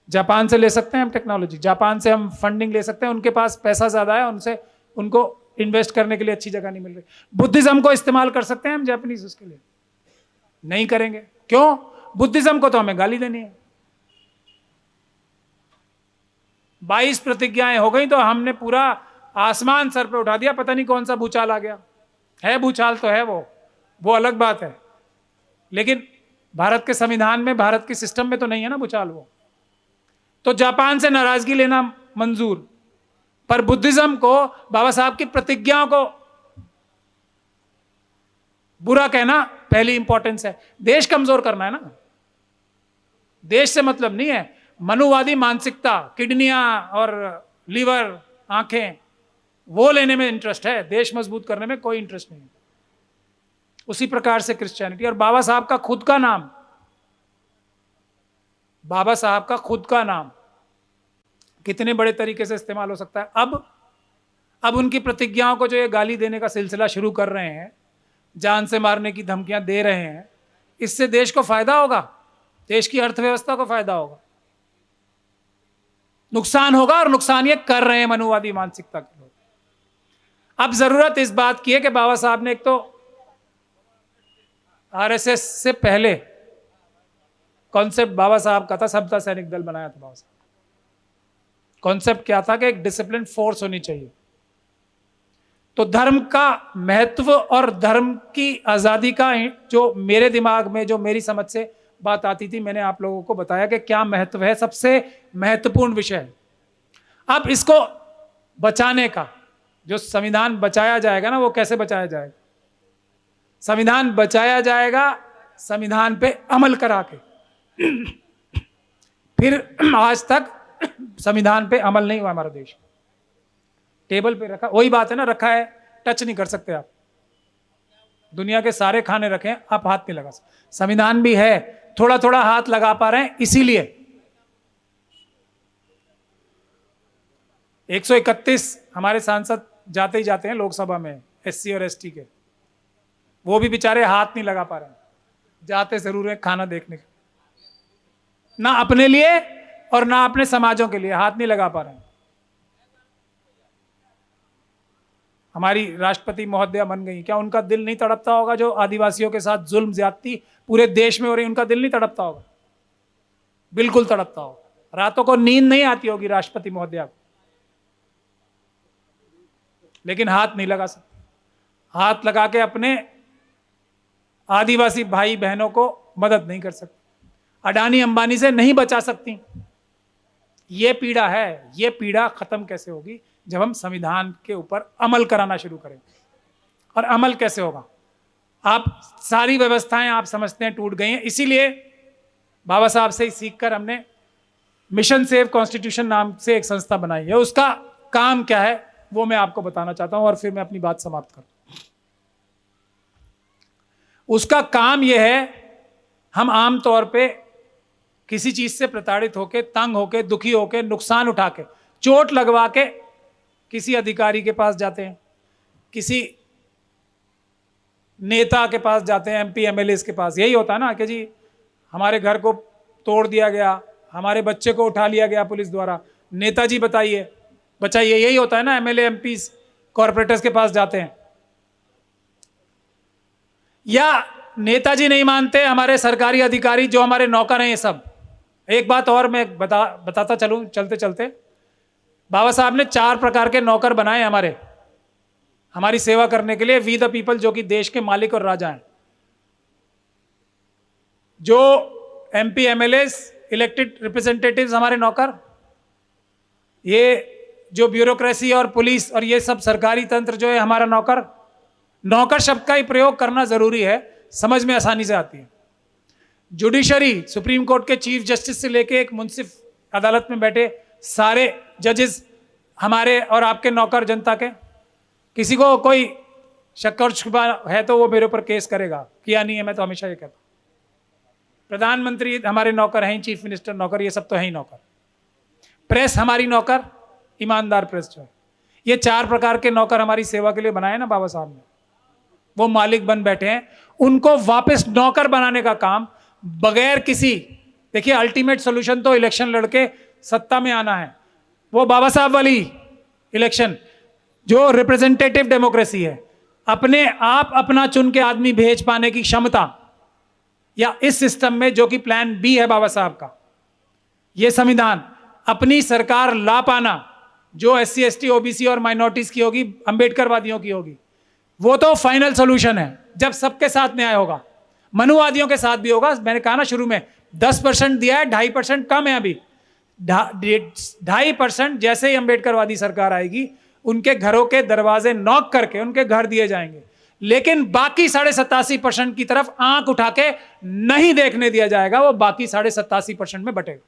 जापान से ले सकते हैं हम टेक्नोलॉजी, जापान से हम फंडिंग ले सकते हैं, उनके पास पैसा ज्यादा है, उनको इन्वेस्ट करने के लिए अच्छी जगह नहीं मिल रही। बुद्धिज्म को इस्तेमाल कर सकते हैं हम जापानीज उसके लिए? नहीं करेंगे। क्यों? बुद्धिज्म को तो हमें गाली देनी है। 22 प्रतिज्ञाएं हो गई तो हमने पूरा आसमान सर पे उठा दिया, पता नहीं कौन सा भूचाल आ गया। है भूचाल तो है, वो अलग बात है, लेकिन भारत के संविधान में, भारत के सिस्टम में तो नहीं है ना भूचाल वो। तो जापान से नाराजगी लेना मंजूर, पर बुद्धिज्म को, बाबा साहब की प्रतिज्ञाओं को बुरा कहना पहली इंपॉर्टेंस है। देश कमजोर करना है ना, देश से मतलब नहीं है। मनुवादी मानसिकता, किडनियां और लीवर, आंखें, वो लेने में इंटरेस्ट है, देश मजबूत करने में कोई इंटरेस्ट नहीं है। उसी प्रकार से क्रिश्चियनिटी। और बाबा साहब का खुद का नाम, बाबा साहब का खुद का नाम कितने बड़े तरीके से इस्तेमाल हो सकता है। अब उनकी प्रतिज्ञाओं को जो ये गाली देने का सिलसिला शुरू कर रहे हैं, जान से मारने की धमकियां दे रहे हैं, इससे देश को फायदा होगा, देश की अर्थव्यवस्था को फायदा होगा, नुकसान होगा, और नुकसान ये कर रहे हैं मनुवादी मानसिकता के लोग। अब जरूरत इस बात की है कि बाबा साहब ने, एक तो RSS से पहले कॉन्सेप्ट बाबा साहब का था, समता सैनिक दल बनाया था बाबा साहब। कॉन्सेप्ट क्या था कि एक डिसिप्लिन फोर्स होनी चाहिए। तो धर्म का महत्व और धर्म की आजादी का, जो मेरे दिमाग में, जो मेरी समझ से बात आती थी, मैंने आप लोगों को बताया कि क्या महत्व है, सबसे महत्वपूर्ण विषय। अब इसको बचाने का, जो संविधान बचाया जाएगा ना, वो कैसे बचाया जाएगा? संविधान बचाया जाएगा संविधान पे अमल करा के। फिर आज तक संविधान पे अमल नहीं हुआ हमारा देश, टेबल पे रखा, वही बात है ना, रखा है, टच नहीं कर सकते आप। दुनिया के सारे खाने रखे हैं, आप हाथ नहीं लगा सकते। संविधान भी है, थोड़ा थोड़ा हाथ लगा पा रहे हैं, इसीलिए 131 हमारे सांसद जाते ही जाते हैं लोकसभा में, SC और ST के, वो भी बेचारे हाथ नहीं लगा पा रहे हैं, जाते जरूर है खाना देखने के, ना अपने लिए और ना अपने समाजों के लिए हाथ नहीं लगा पा रहे हैं। हमारी राष्ट्रपति महोदया बन गई, क्या उनका दिल नहीं तड़पता होगा? जो आदिवासियों के साथ जुल्म ज्यादती पूरे देश में हो रही, उनका दिल नहीं तड़पता होगा? बिल्कुल तड़पता होगा। रातों को नींद नहीं आती होगी राष्ट्रपति महोदया को, लेकिन हाथ नहीं लगा सकते। हाथ लगा के अपने आदिवासी भाई बहनों को मदद नहीं कर सकती, अडानी अंबानी से नहीं बचा सकती। ये पीड़ा है। ये पीड़ा खत्म कैसे होगी? जब हम संविधान के ऊपर अमल कराना शुरू करें। और अमल कैसे होगा? आप सारी व्यवस्थाएं आप समझते हैं टूट गई हैं, इसीलिए बाबा साहब से ही सीखकर हमने मिशन सेव कॉन्स्टिट्यूशन नाम से एक संस्था बनाई है। उसका काम क्या है वो मैं आपको बताना चाहता हूं और फिर मैं अपनी बात समाप्त करूं। उसका काम यह है, हम आम तौर पे किसी चीज से प्रताड़ित होके, तंग होके, दुखी होके, नुकसान उठा के, चोट लगवा के किसी अधिकारी के पास जाते हैं, किसी नेता के पास जाते हैं, MP MLA के पास। यही होता है ना कि जी हमारे घर को तोड़ दिया गया, हमारे बच्चे को उठा लिया गया पुलिस द्वारा, नेताजी बताइए बचाइए। यही होता है ना, MLA MPs कॉर्पोरेटर्स के पास जाते हैं। या नेताजी नहीं मानते, हमारे सरकारी अधिकारी जो हमारे नौकर हैं, ये सब। एक बात और मैं बताता चलूं चलते चलते, बाबा साहब ने 4 प्रकार के नौकर बनाए हमारी सेवा करने के लिए। वी द पीपल, जो कि देश के मालिक और राजा हैं, जो MP MLAs इलेक्टेड रिप्रेजेंटेटिव्स हमारे नौकर, ये जो ब्यूरोक्रेसी और पुलिस और ये सब सरकारी तंत्र जो है हमारा नौकर। नौकर शब्द का ही प्रयोग करना जरूरी है, समझ में आसानी से आती है। जुडिशरी, सुप्रीम कोर्ट के चीफ जस्टिस से लेके एक मुंसिफ अदालत में बैठे सारे जजेस हमारे और आपके नौकर, जनता के। किसी को कोई शक और शुबा है तो वो मेरे ऊपर केस करेगा, किया नहीं है मैं तो हमेशा ये कहता हूं। प्रधानमंत्री हमारे नौकर हैं, चीफ मिनिस्टर नौकर, ये सब तो है ही नौकर। प्रेस हमारी नौकर, ईमानदार प्रेस जो है। ये 4 प्रकार के नौकर हमारी सेवा के लिए बनाए ना बाबा साहब ने, वो मालिक बन बैठे हैं। उनको वापस नौकर बनाने का काम बगैर किसी, देखिए अल्टीमेट सोल्यूशन तो इलेक्शन लड़के सत्ता में आना है, वो बाबा साहब वाली इलेक्शन जो रिप्रेजेंटेटिव डेमोक्रेसी है, अपने आप अपना चुन के आदमी भेज पाने की क्षमता, या इस सिस्टम में जो कि प्लान बी है बाबा साहब का, ये संविधान अपनी सरकार ला पाना, जो SC ST OBC और माइनॉरिटीज की होगी, अंबेडकरवादियों की होगी, वो तो फाइनल सोल्यूशन है जब सबके साथ न्याय होगा। मनुवादियों के साथ भी होगा। मैंने कहा ना शुरू में 10% दिया है, 2.5% कम है अभी। 2.5% जैसे ही अंबेडकरवादी सरकार आएगी, उनके घरों के दरवाजे नॉक करके उनके घर दिए जाएंगे, लेकिन बाकी 87.5% की तरफ आंख उठा के नहीं देखने दिया जाएगा। वो बाकी 87.5% में बटेगा।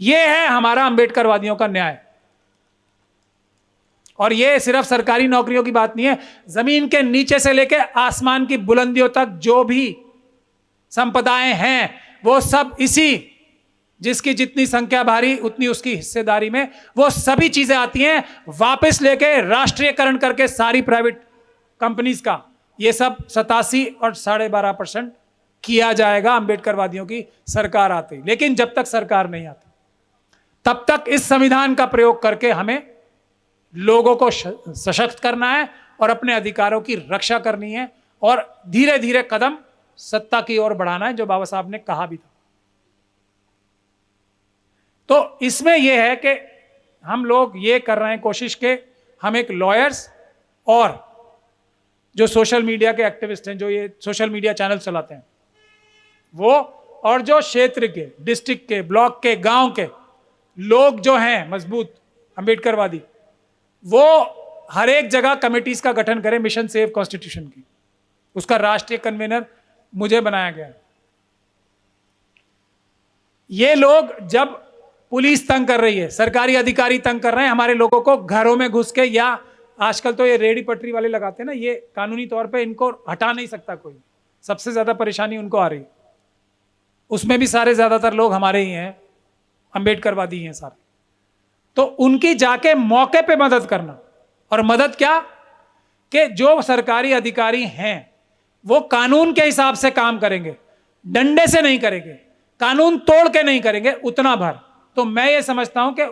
यह है हमारा अंबेडकरवादियों का न्याय। और यह सिर्फ सरकारी नौकरियों की बात नहीं है, जमीन के नीचे से लेकर आसमान की बुलंदियों तक जो भी संपदाएं हैं, वो सब इसी, जिसकी जितनी संख्या भारी उतनी उसकी हिस्सेदारी में, वो सभी चीजें आती हैं वापस लेके राष्ट्रीयकरण करके सारी प्राइवेट कंपनीज का। ये सब 87 और 12.5% किया जाएगा अंबेडकरवादियों की सरकार आती। लेकिन जब तक सरकार नहीं आती, तब तक इस संविधान का प्रयोग करके हमें लोगों को सशक्त करना है और अपने अधिकारों की रक्षा करनी है, और धीरे धीरे कदम सत्ता की ओर बढ़ाना है, जो बाबा साहब ने कहा भी था। तो इसमें यह है कि हम लोग ये कर रहे हैं कोशिश के हम एक लॉयर्स और जो सोशल मीडिया के एक्टिविस्ट हैं, जो ये सोशल मीडिया चैनल चलाते हैं, वो और जो क्षेत्र के, डिस्ट्रिक्ट के, ब्लॉक के, गांव के लोग जो हैं मजबूत अंबेडकरवादी, वो हर एक जगह कमेटीज का गठन करें मिशन सेव कॉन्स्टिट्यूशन की। उसका राष्ट्रीय कन्वीनर मुझे बनाया गया है। ये लोग जब पुलिस तंग कर रही है, सरकारी अधिकारी तंग कर रहे हैं हमारे लोगों को घरों में घुस के, या आजकल तो ये रेडी पटरी वाले लगाते हैं ना, ये कानूनी तौर पे इनको हटा नहीं सकता कोई। सबसे ज्यादा परेशानी उनको आ रही है। उसमें भी सारे ज्यादातर लोग हमारे ही हैं, अंबेडकरवादी हैं सारे। तो उनकी जाके मौके पे मदद करना। और मदद क्या, कि जो सरकारी अधिकारी हैं वो कानून के हिसाब से काम करेंगे, डंडे से नहीं करेंगे, कानून तोड़ के नहीं करेंगे, उतना भर। तो मैं ये समझता हूं कि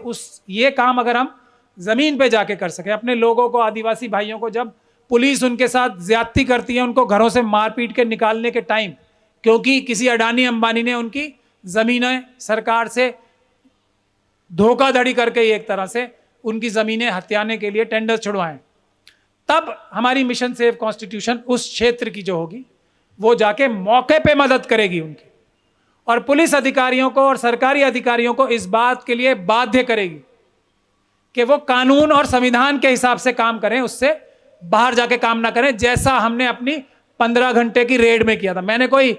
ये काम अगर हम जमीन पे जाके कर सके, अपने लोगों को, आदिवासी भाइयों को, जब पुलिस उनके साथ ज्यादती करती है, उनको घरों से मारपीट के निकालने के टाइम, क्योंकि किसी अडानी अंबानी ने उनकी जमीनें सरकार से धोखाधड़ी करके एक तरह से उनकी जमीनें हथियाने के लिए टेंडर छुड़वाएं, तब हमारी मिशन सेव कॉन्स्टिट्यूशन उस क्षेत्र की जो होगी वो जाके मौके पे मदद करेगी उनकी, और पुलिस अधिकारियों को और सरकारी अधिकारियों को इस बात के लिए बाध्य करेगी कि वो कानून और संविधान के हिसाब से काम करें, उससे बाहर जाके काम ना करें, जैसा हमने अपनी 15 घंटे की रेड में किया था। मैंने कोई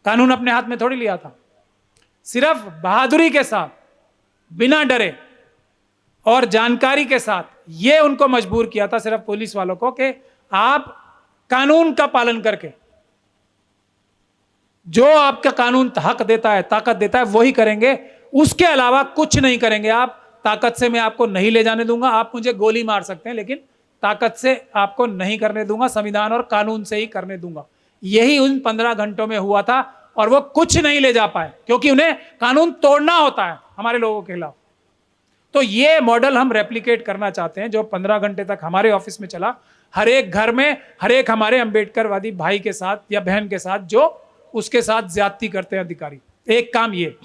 कानून अपने हाथ में थोड़ी लिया था, सिर्फ बहादुरी के साथ, बिना डरे और जानकारी के साथ ये उनको मजबूर किया था, सिर्फ पुलिस वालों को, कि आप कानून का पालन करके जो आपका कानून हक देता है, ताकत देता है, वही करेंगे, उसके अलावा कुछ नहीं करेंगे। आप ताकत से मैं आपको नहीं ले जाने दूंगा, आप मुझे गोली मार सकते हैं, लेकिन ताकत से आपको नहीं करने दूंगा, संविधान और कानून से ही करने दूंगा। यही उन 15 घंटों में हुआ था, और वो कुछ नहीं ले जा पाए, क्योंकि उन्हें कानून तोड़ना होता है हमारे लोगों के खिलाफ। तो ये मॉडल हम रेप्लिकेट करना चाहते हैं, जो 15 घंटे तक हमारे ऑफिस में चला, हर एक घर में, हर एक हमारे अंबेडकरवादी भाई के साथ या बहन के साथ जो उसके साथ ज्यादती करते हैं अधिकारी। एक काम ये।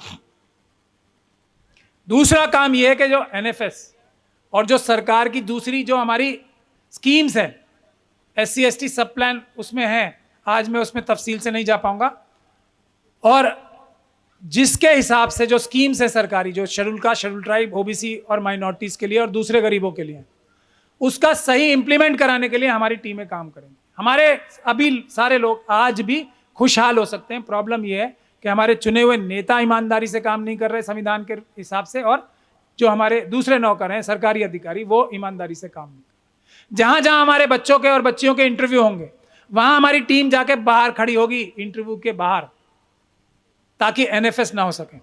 दूसरा काम यह है कि जो एनएफएस और जो सरकार की दूसरी जो हमारी स्कीम्स है, SC/ST सब प्लान उसमें है, आज मैं उसमें तफसील से नहीं जा पाऊंगा, और जिसके हिसाब से जो स्कीम्स है सरकारी, जो schedule caste, schedule tribe, OBC और माइनॉरिटीज के लिए और दूसरे गरीबों के लिए, उसका सही इंप्लीमेंट कराने के लिए हमारी टीमें काम करेंगी। हमारे अभी सारे लोग आज भी खुशहाल हो सकते हैं। प्रॉब्लम यह है कि हमारे चुने हुए नेता ईमानदारी से काम नहीं कर रहे संविधान के हिसाब से, और जो हमारे दूसरे नौकर हैं, सरकारी अधिकारी, वो ईमानदारी से काम नहीं कर रहे। जहां जहां हमारे बच्चों के और बच्चियों के इंटरव्यू होंगे, वहां हमारी टीम जाके बाहर खड़ी होगी, इंटरव्यू के बाहर, ताकि एनएफएस ना हो सके।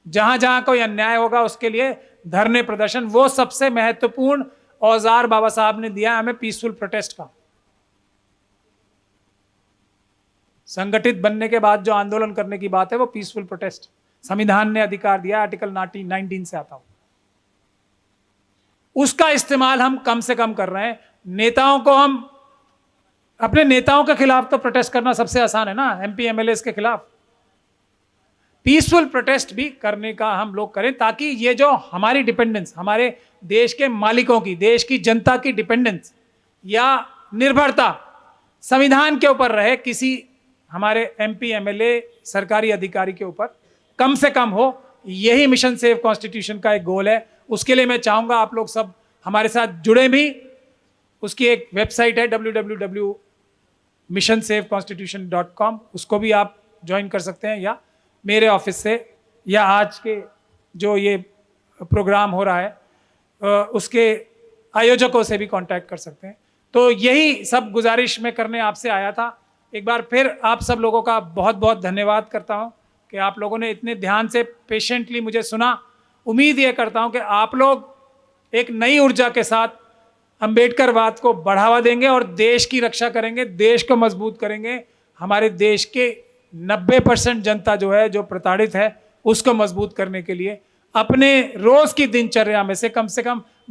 जहां जहां कोई अन्याय होगा उसके लिए धरने, प्रदर्शन, वो सबसे महत्वपूर्ण औजार बाबा साहब ने दिया हमें पीसफुल प्रोटेस्ट का। संगठित बनने के बाद जो आंदोलन करने की बात है वो पीसफुल प्रोटेस्ट, संविधान ने अधिकार दिया, आर्टिकल 19 से आता हो, उसका इस्तेमाल हम कम से कम कर रहे हैं। नेताओं को हम, अपने नेताओं के खिलाफ तो प्रोटेस्ट करना सबसे आसान है ना, MP MLAs के खिलाफ। पीसफुल प्रोटेस्ट भी करने का हम लोग करें, ताकि ये जो हमारी डिपेंडेंस, हमारे देश के मालिकों की, देश की जनता की डिपेंडेंस या निर्भरता संविधान के ऊपर रहे, किसी हमारे MP MLA सरकारी अधिकारी के ऊपर कम से कम हो। यही मिशन सेव कॉन्स्टिट्यूशन का एक गोल है। उसके लिए मैं चाहूंगा आप लोग सब हमारे साथ जुड़े भी। उसकी एक वेबसाइट है www.missionsafeconstitution.com, उसको भी आप ज्वाइन कर सकते हैं, या मेरे ऑफिस से, या आज के जो ये प्रोग्राम हो रहा है उसके आयोजकों से भी कांटेक्ट कर सकते हैं। तो यही सब गुजारिश मैं करने आपसे आया था। एक बार फिर आप सब लोगों का बहुत बहुत धन्यवाद करता हूं कि आप लोगों ने इतने ध्यान से, पेशेंटली मुझे सुना। उम्मीद ये करता हूं कि आप लोग एक नई ऊर्जा के साथ अंबेडकरवाद को बढ़ावा देंगे और देश की रक्षा करेंगे, देश को मजबूत करेंगे। हमारे देश के 90% जनता जो है, जो प्रताड़ित है, उसको मजबूत करने के लिए अपने रोज की दिनचर्या में से कम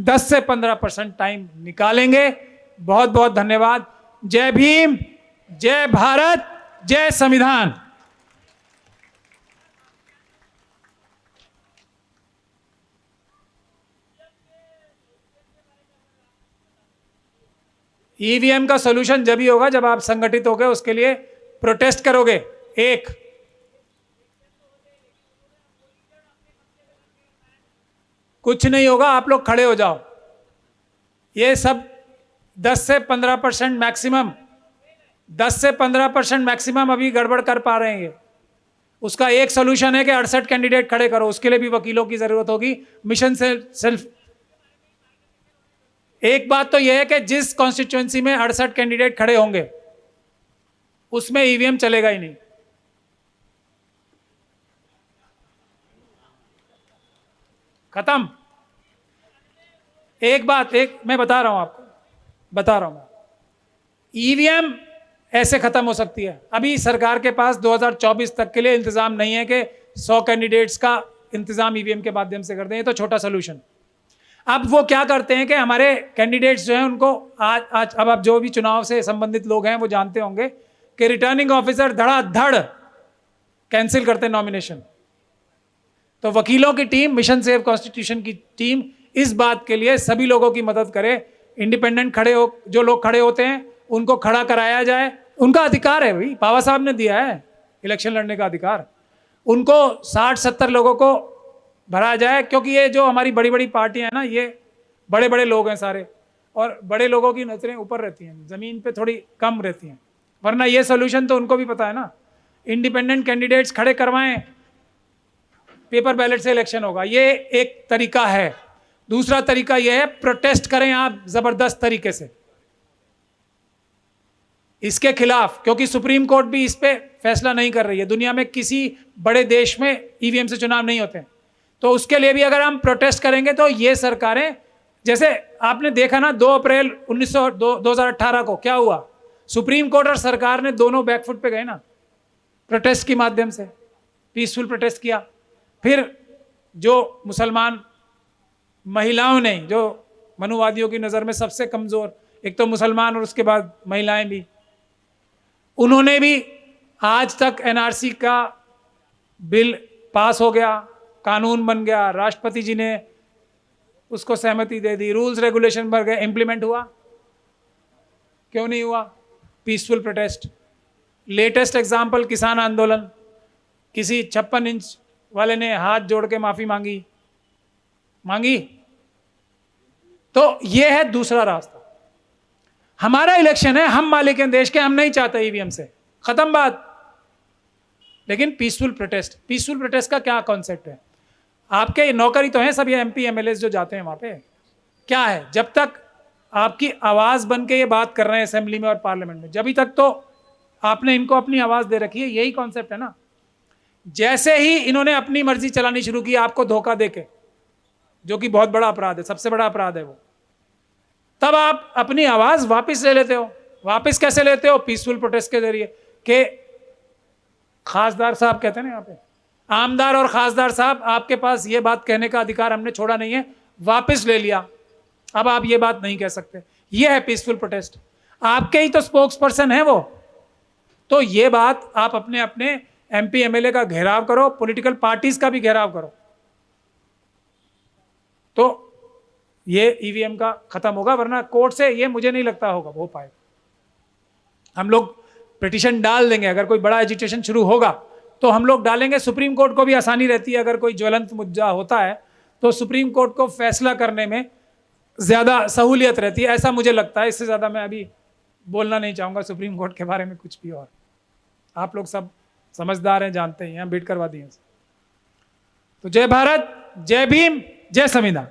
10 से 15% टाइम निकालेंगे। बहुत बहुत धन्यवाद। जय भीम, जय भारत, जय संविधान। ईवीएम का सॉल्यूशन जब ही होगा जब आप संगठित होकर उसके लिए प्रोटेस्ट करोगे। एक, कुछ नहीं होगा, आप लोग खड़े हो जाओ। ये सब 10 से 15% मैक्सिमम, 10 से 15% मैक्सिमम अभी गड़बड़ कर पा रहे हैं। ये उसका एक सोल्यूशन है कि 68 कैंडिडेट खड़े करो। उसके लिए भी वकीलों की जरूरत होगी। मिशन से सेल्फ, एक बात तो यह है कि जिस कॉन्स्टिट्यूएंसी में 68 कैंडिडेट खड़े होंगे उसमें ईवीएम चलेगा ही नहीं। खत्म। एक बात मैं बता रहा हूं आपको, बता रहा हूं मैं, ईवीएम ऐसे खत्म हो सकती है। अभी सरकार के पास 2024 तक के लिए इंतजाम नहीं है कि 100 कैंडिडेट्स का इंतजाम ईवीएम के माध्यम से कर दें, ये तो छोटा सोल्यूशन। अब वो क्या करते हैं कि हमारे कैंडिडेट्स जो हैं उनको आज अब आप जो भी चुनाव से संबंधित लोग हैं वो जानते होंगे कि रिटर्निंग ऑफिसर धड़ाधड़ कैंसिल करते हैं नॉमिनेशन। तो वकीलों की टीम, मिशन सेव कॉन्स्टिट्यूशन की टीम इस बात के लिए सभी लोगों की मदद करे, इंडिपेंडेंट खड़े हो, जो लोग खड़े होते हैं उनको खड़ा कराया जाए। उनका अधिकार है भाई, बाबा साहब ने दिया है इलेक्शन लड़ने का अधिकार। उनको 60-70 लोगों को भरा जाए, क्योंकि ये जो हमारी बड़ी बड़ी पार्टियां हैं ना, ये बड़े बड़े लोग हैं सारे, और बड़े लोगों की नजरें ऊपर रहती हैं, जमीन पे थोड़ी कम रहती हैं। वरना ये सोल्यूशन तो उनको भी पता है ना, इंडिपेंडेंट कैंडिडेट्स खड़े करवाएं, पेपर बैलेट से इलेक्शन होगा, ये एक तरीका है। दूसरा तरीका यह है प्रोटेस्ट करें आप जबरदस्त तरीके से इसके खिलाफ, क्योंकि सुप्रीम कोर्ट भी इस पे फैसला नहीं कर रही है। दुनिया में किसी बड़े देश में ईवीएम से चुनाव नहीं होते, तो उसके लिए भी अगर हम प्रोटेस्ट करेंगे तो ये सरकारें, जैसे आपने देखा ना 2 अप्रैल 2018 को क्या हुआ, सुप्रीम कोर्ट और सरकार ने दोनों बैकफुट पे गए ना, प्रोटेस्ट के माध्यम से पीसफुल प्रोटेस्ट किया। फिर जो मुसलमान महिलाओं ने, जो मनुवादियों की नज़र में सबसे कमज़ोर, एक तो मुसलमान और उसके बाद महिलाएं भी, उन्होंने भी आज तक एनआरसी का बिल पास हो गया, कानून बन गया, राष्ट्रपति जी ने उसको सहमति दे दी, रूल्स रेगुलेशन बन गए, इंप्लीमेंट हुआ। क्यों नहीं हुआ? Peaceful protest. लेटेस्ट एग्जाम्पल किसान आंदोलन, किसी 56 इंच वाले ने हाथ जोड़ के माफी मांगी। तो यह है दूसरा रास्ता। हमारा इलेक्शन है, हम मालिक हैं देश के, हम नहीं चाहते ईवीएम से, खत्म बात। लेकिन पीसफुल प्रोटेस्ट का क्या कॉन्सेप्ट है? आपके नौकरी तो हैं सब ये एमपी एमएलए जो जाते हैं वहां पे, क्या है, जब तक आपकी आवाज बन के ये बात कर रहे हैं असेंबली में और पार्लियामेंट में, जब तक तो आपने इनको अपनी आवाज दे रखी है, यही कॉन्सेप्ट है ना। जैसे ही इन्होंने अपनी मर्जी चलानी शुरू की आपको धोखा देके, जो कि बहुत बड़ा अपराध है, सबसे बड़ा अपराध है वो, तब आप अपनी आवाज वापस ले लेते हो। वापस कैसे लेते हो? पीसफुल प्रोटेस्ट के जरिए। के खासदार साहब कहते हैं ना यहाँ पे, आमदार और खासदार साहब, आपके पास ये बात कहने का अधिकार हमने छोड़ा नहीं है, वापस ले लिया, अब आप ये बात नहीं कह सकते। ये है पीसफुल प्रोटेस्ट। आपके ही तो स्पोक्स पर्सन है वो। तो ये बात आप अपने अपने एमपी एमएलए का घेराव करो, पॉलिटिकल पार्टीज का भी घेराव करो, तो ये ईवीएम का खत्म होगा। वरना कोर्ट से ये मुझे नहीं लगता होगा हो पाएगा। हम लोग पिटीशन डाल देंगे, अगर कोई बड़ा एजिटेशन शुरू होगा तो हम लोग डालेंगे। सुप्रीम कोर्ट को भी आसानी रहती है, अगर कोई ज्वलंत मुद्दा होता है तो सुप्रीम कोर्ट को फैसला करने में ज़्यादा सहूलियत रहती है, ऐसा मुझे लगता है। इससे ज़्यादा मैं अभी बोलना नहीं चाहूँगा सुप्रीम कोर्ट के बारे में कुछ भी। और आप लोग सब समझदार हैं, जानते हैं, अम्बेडकरवादी हैं। तो जय भारत, जय भीम, जय संविधान।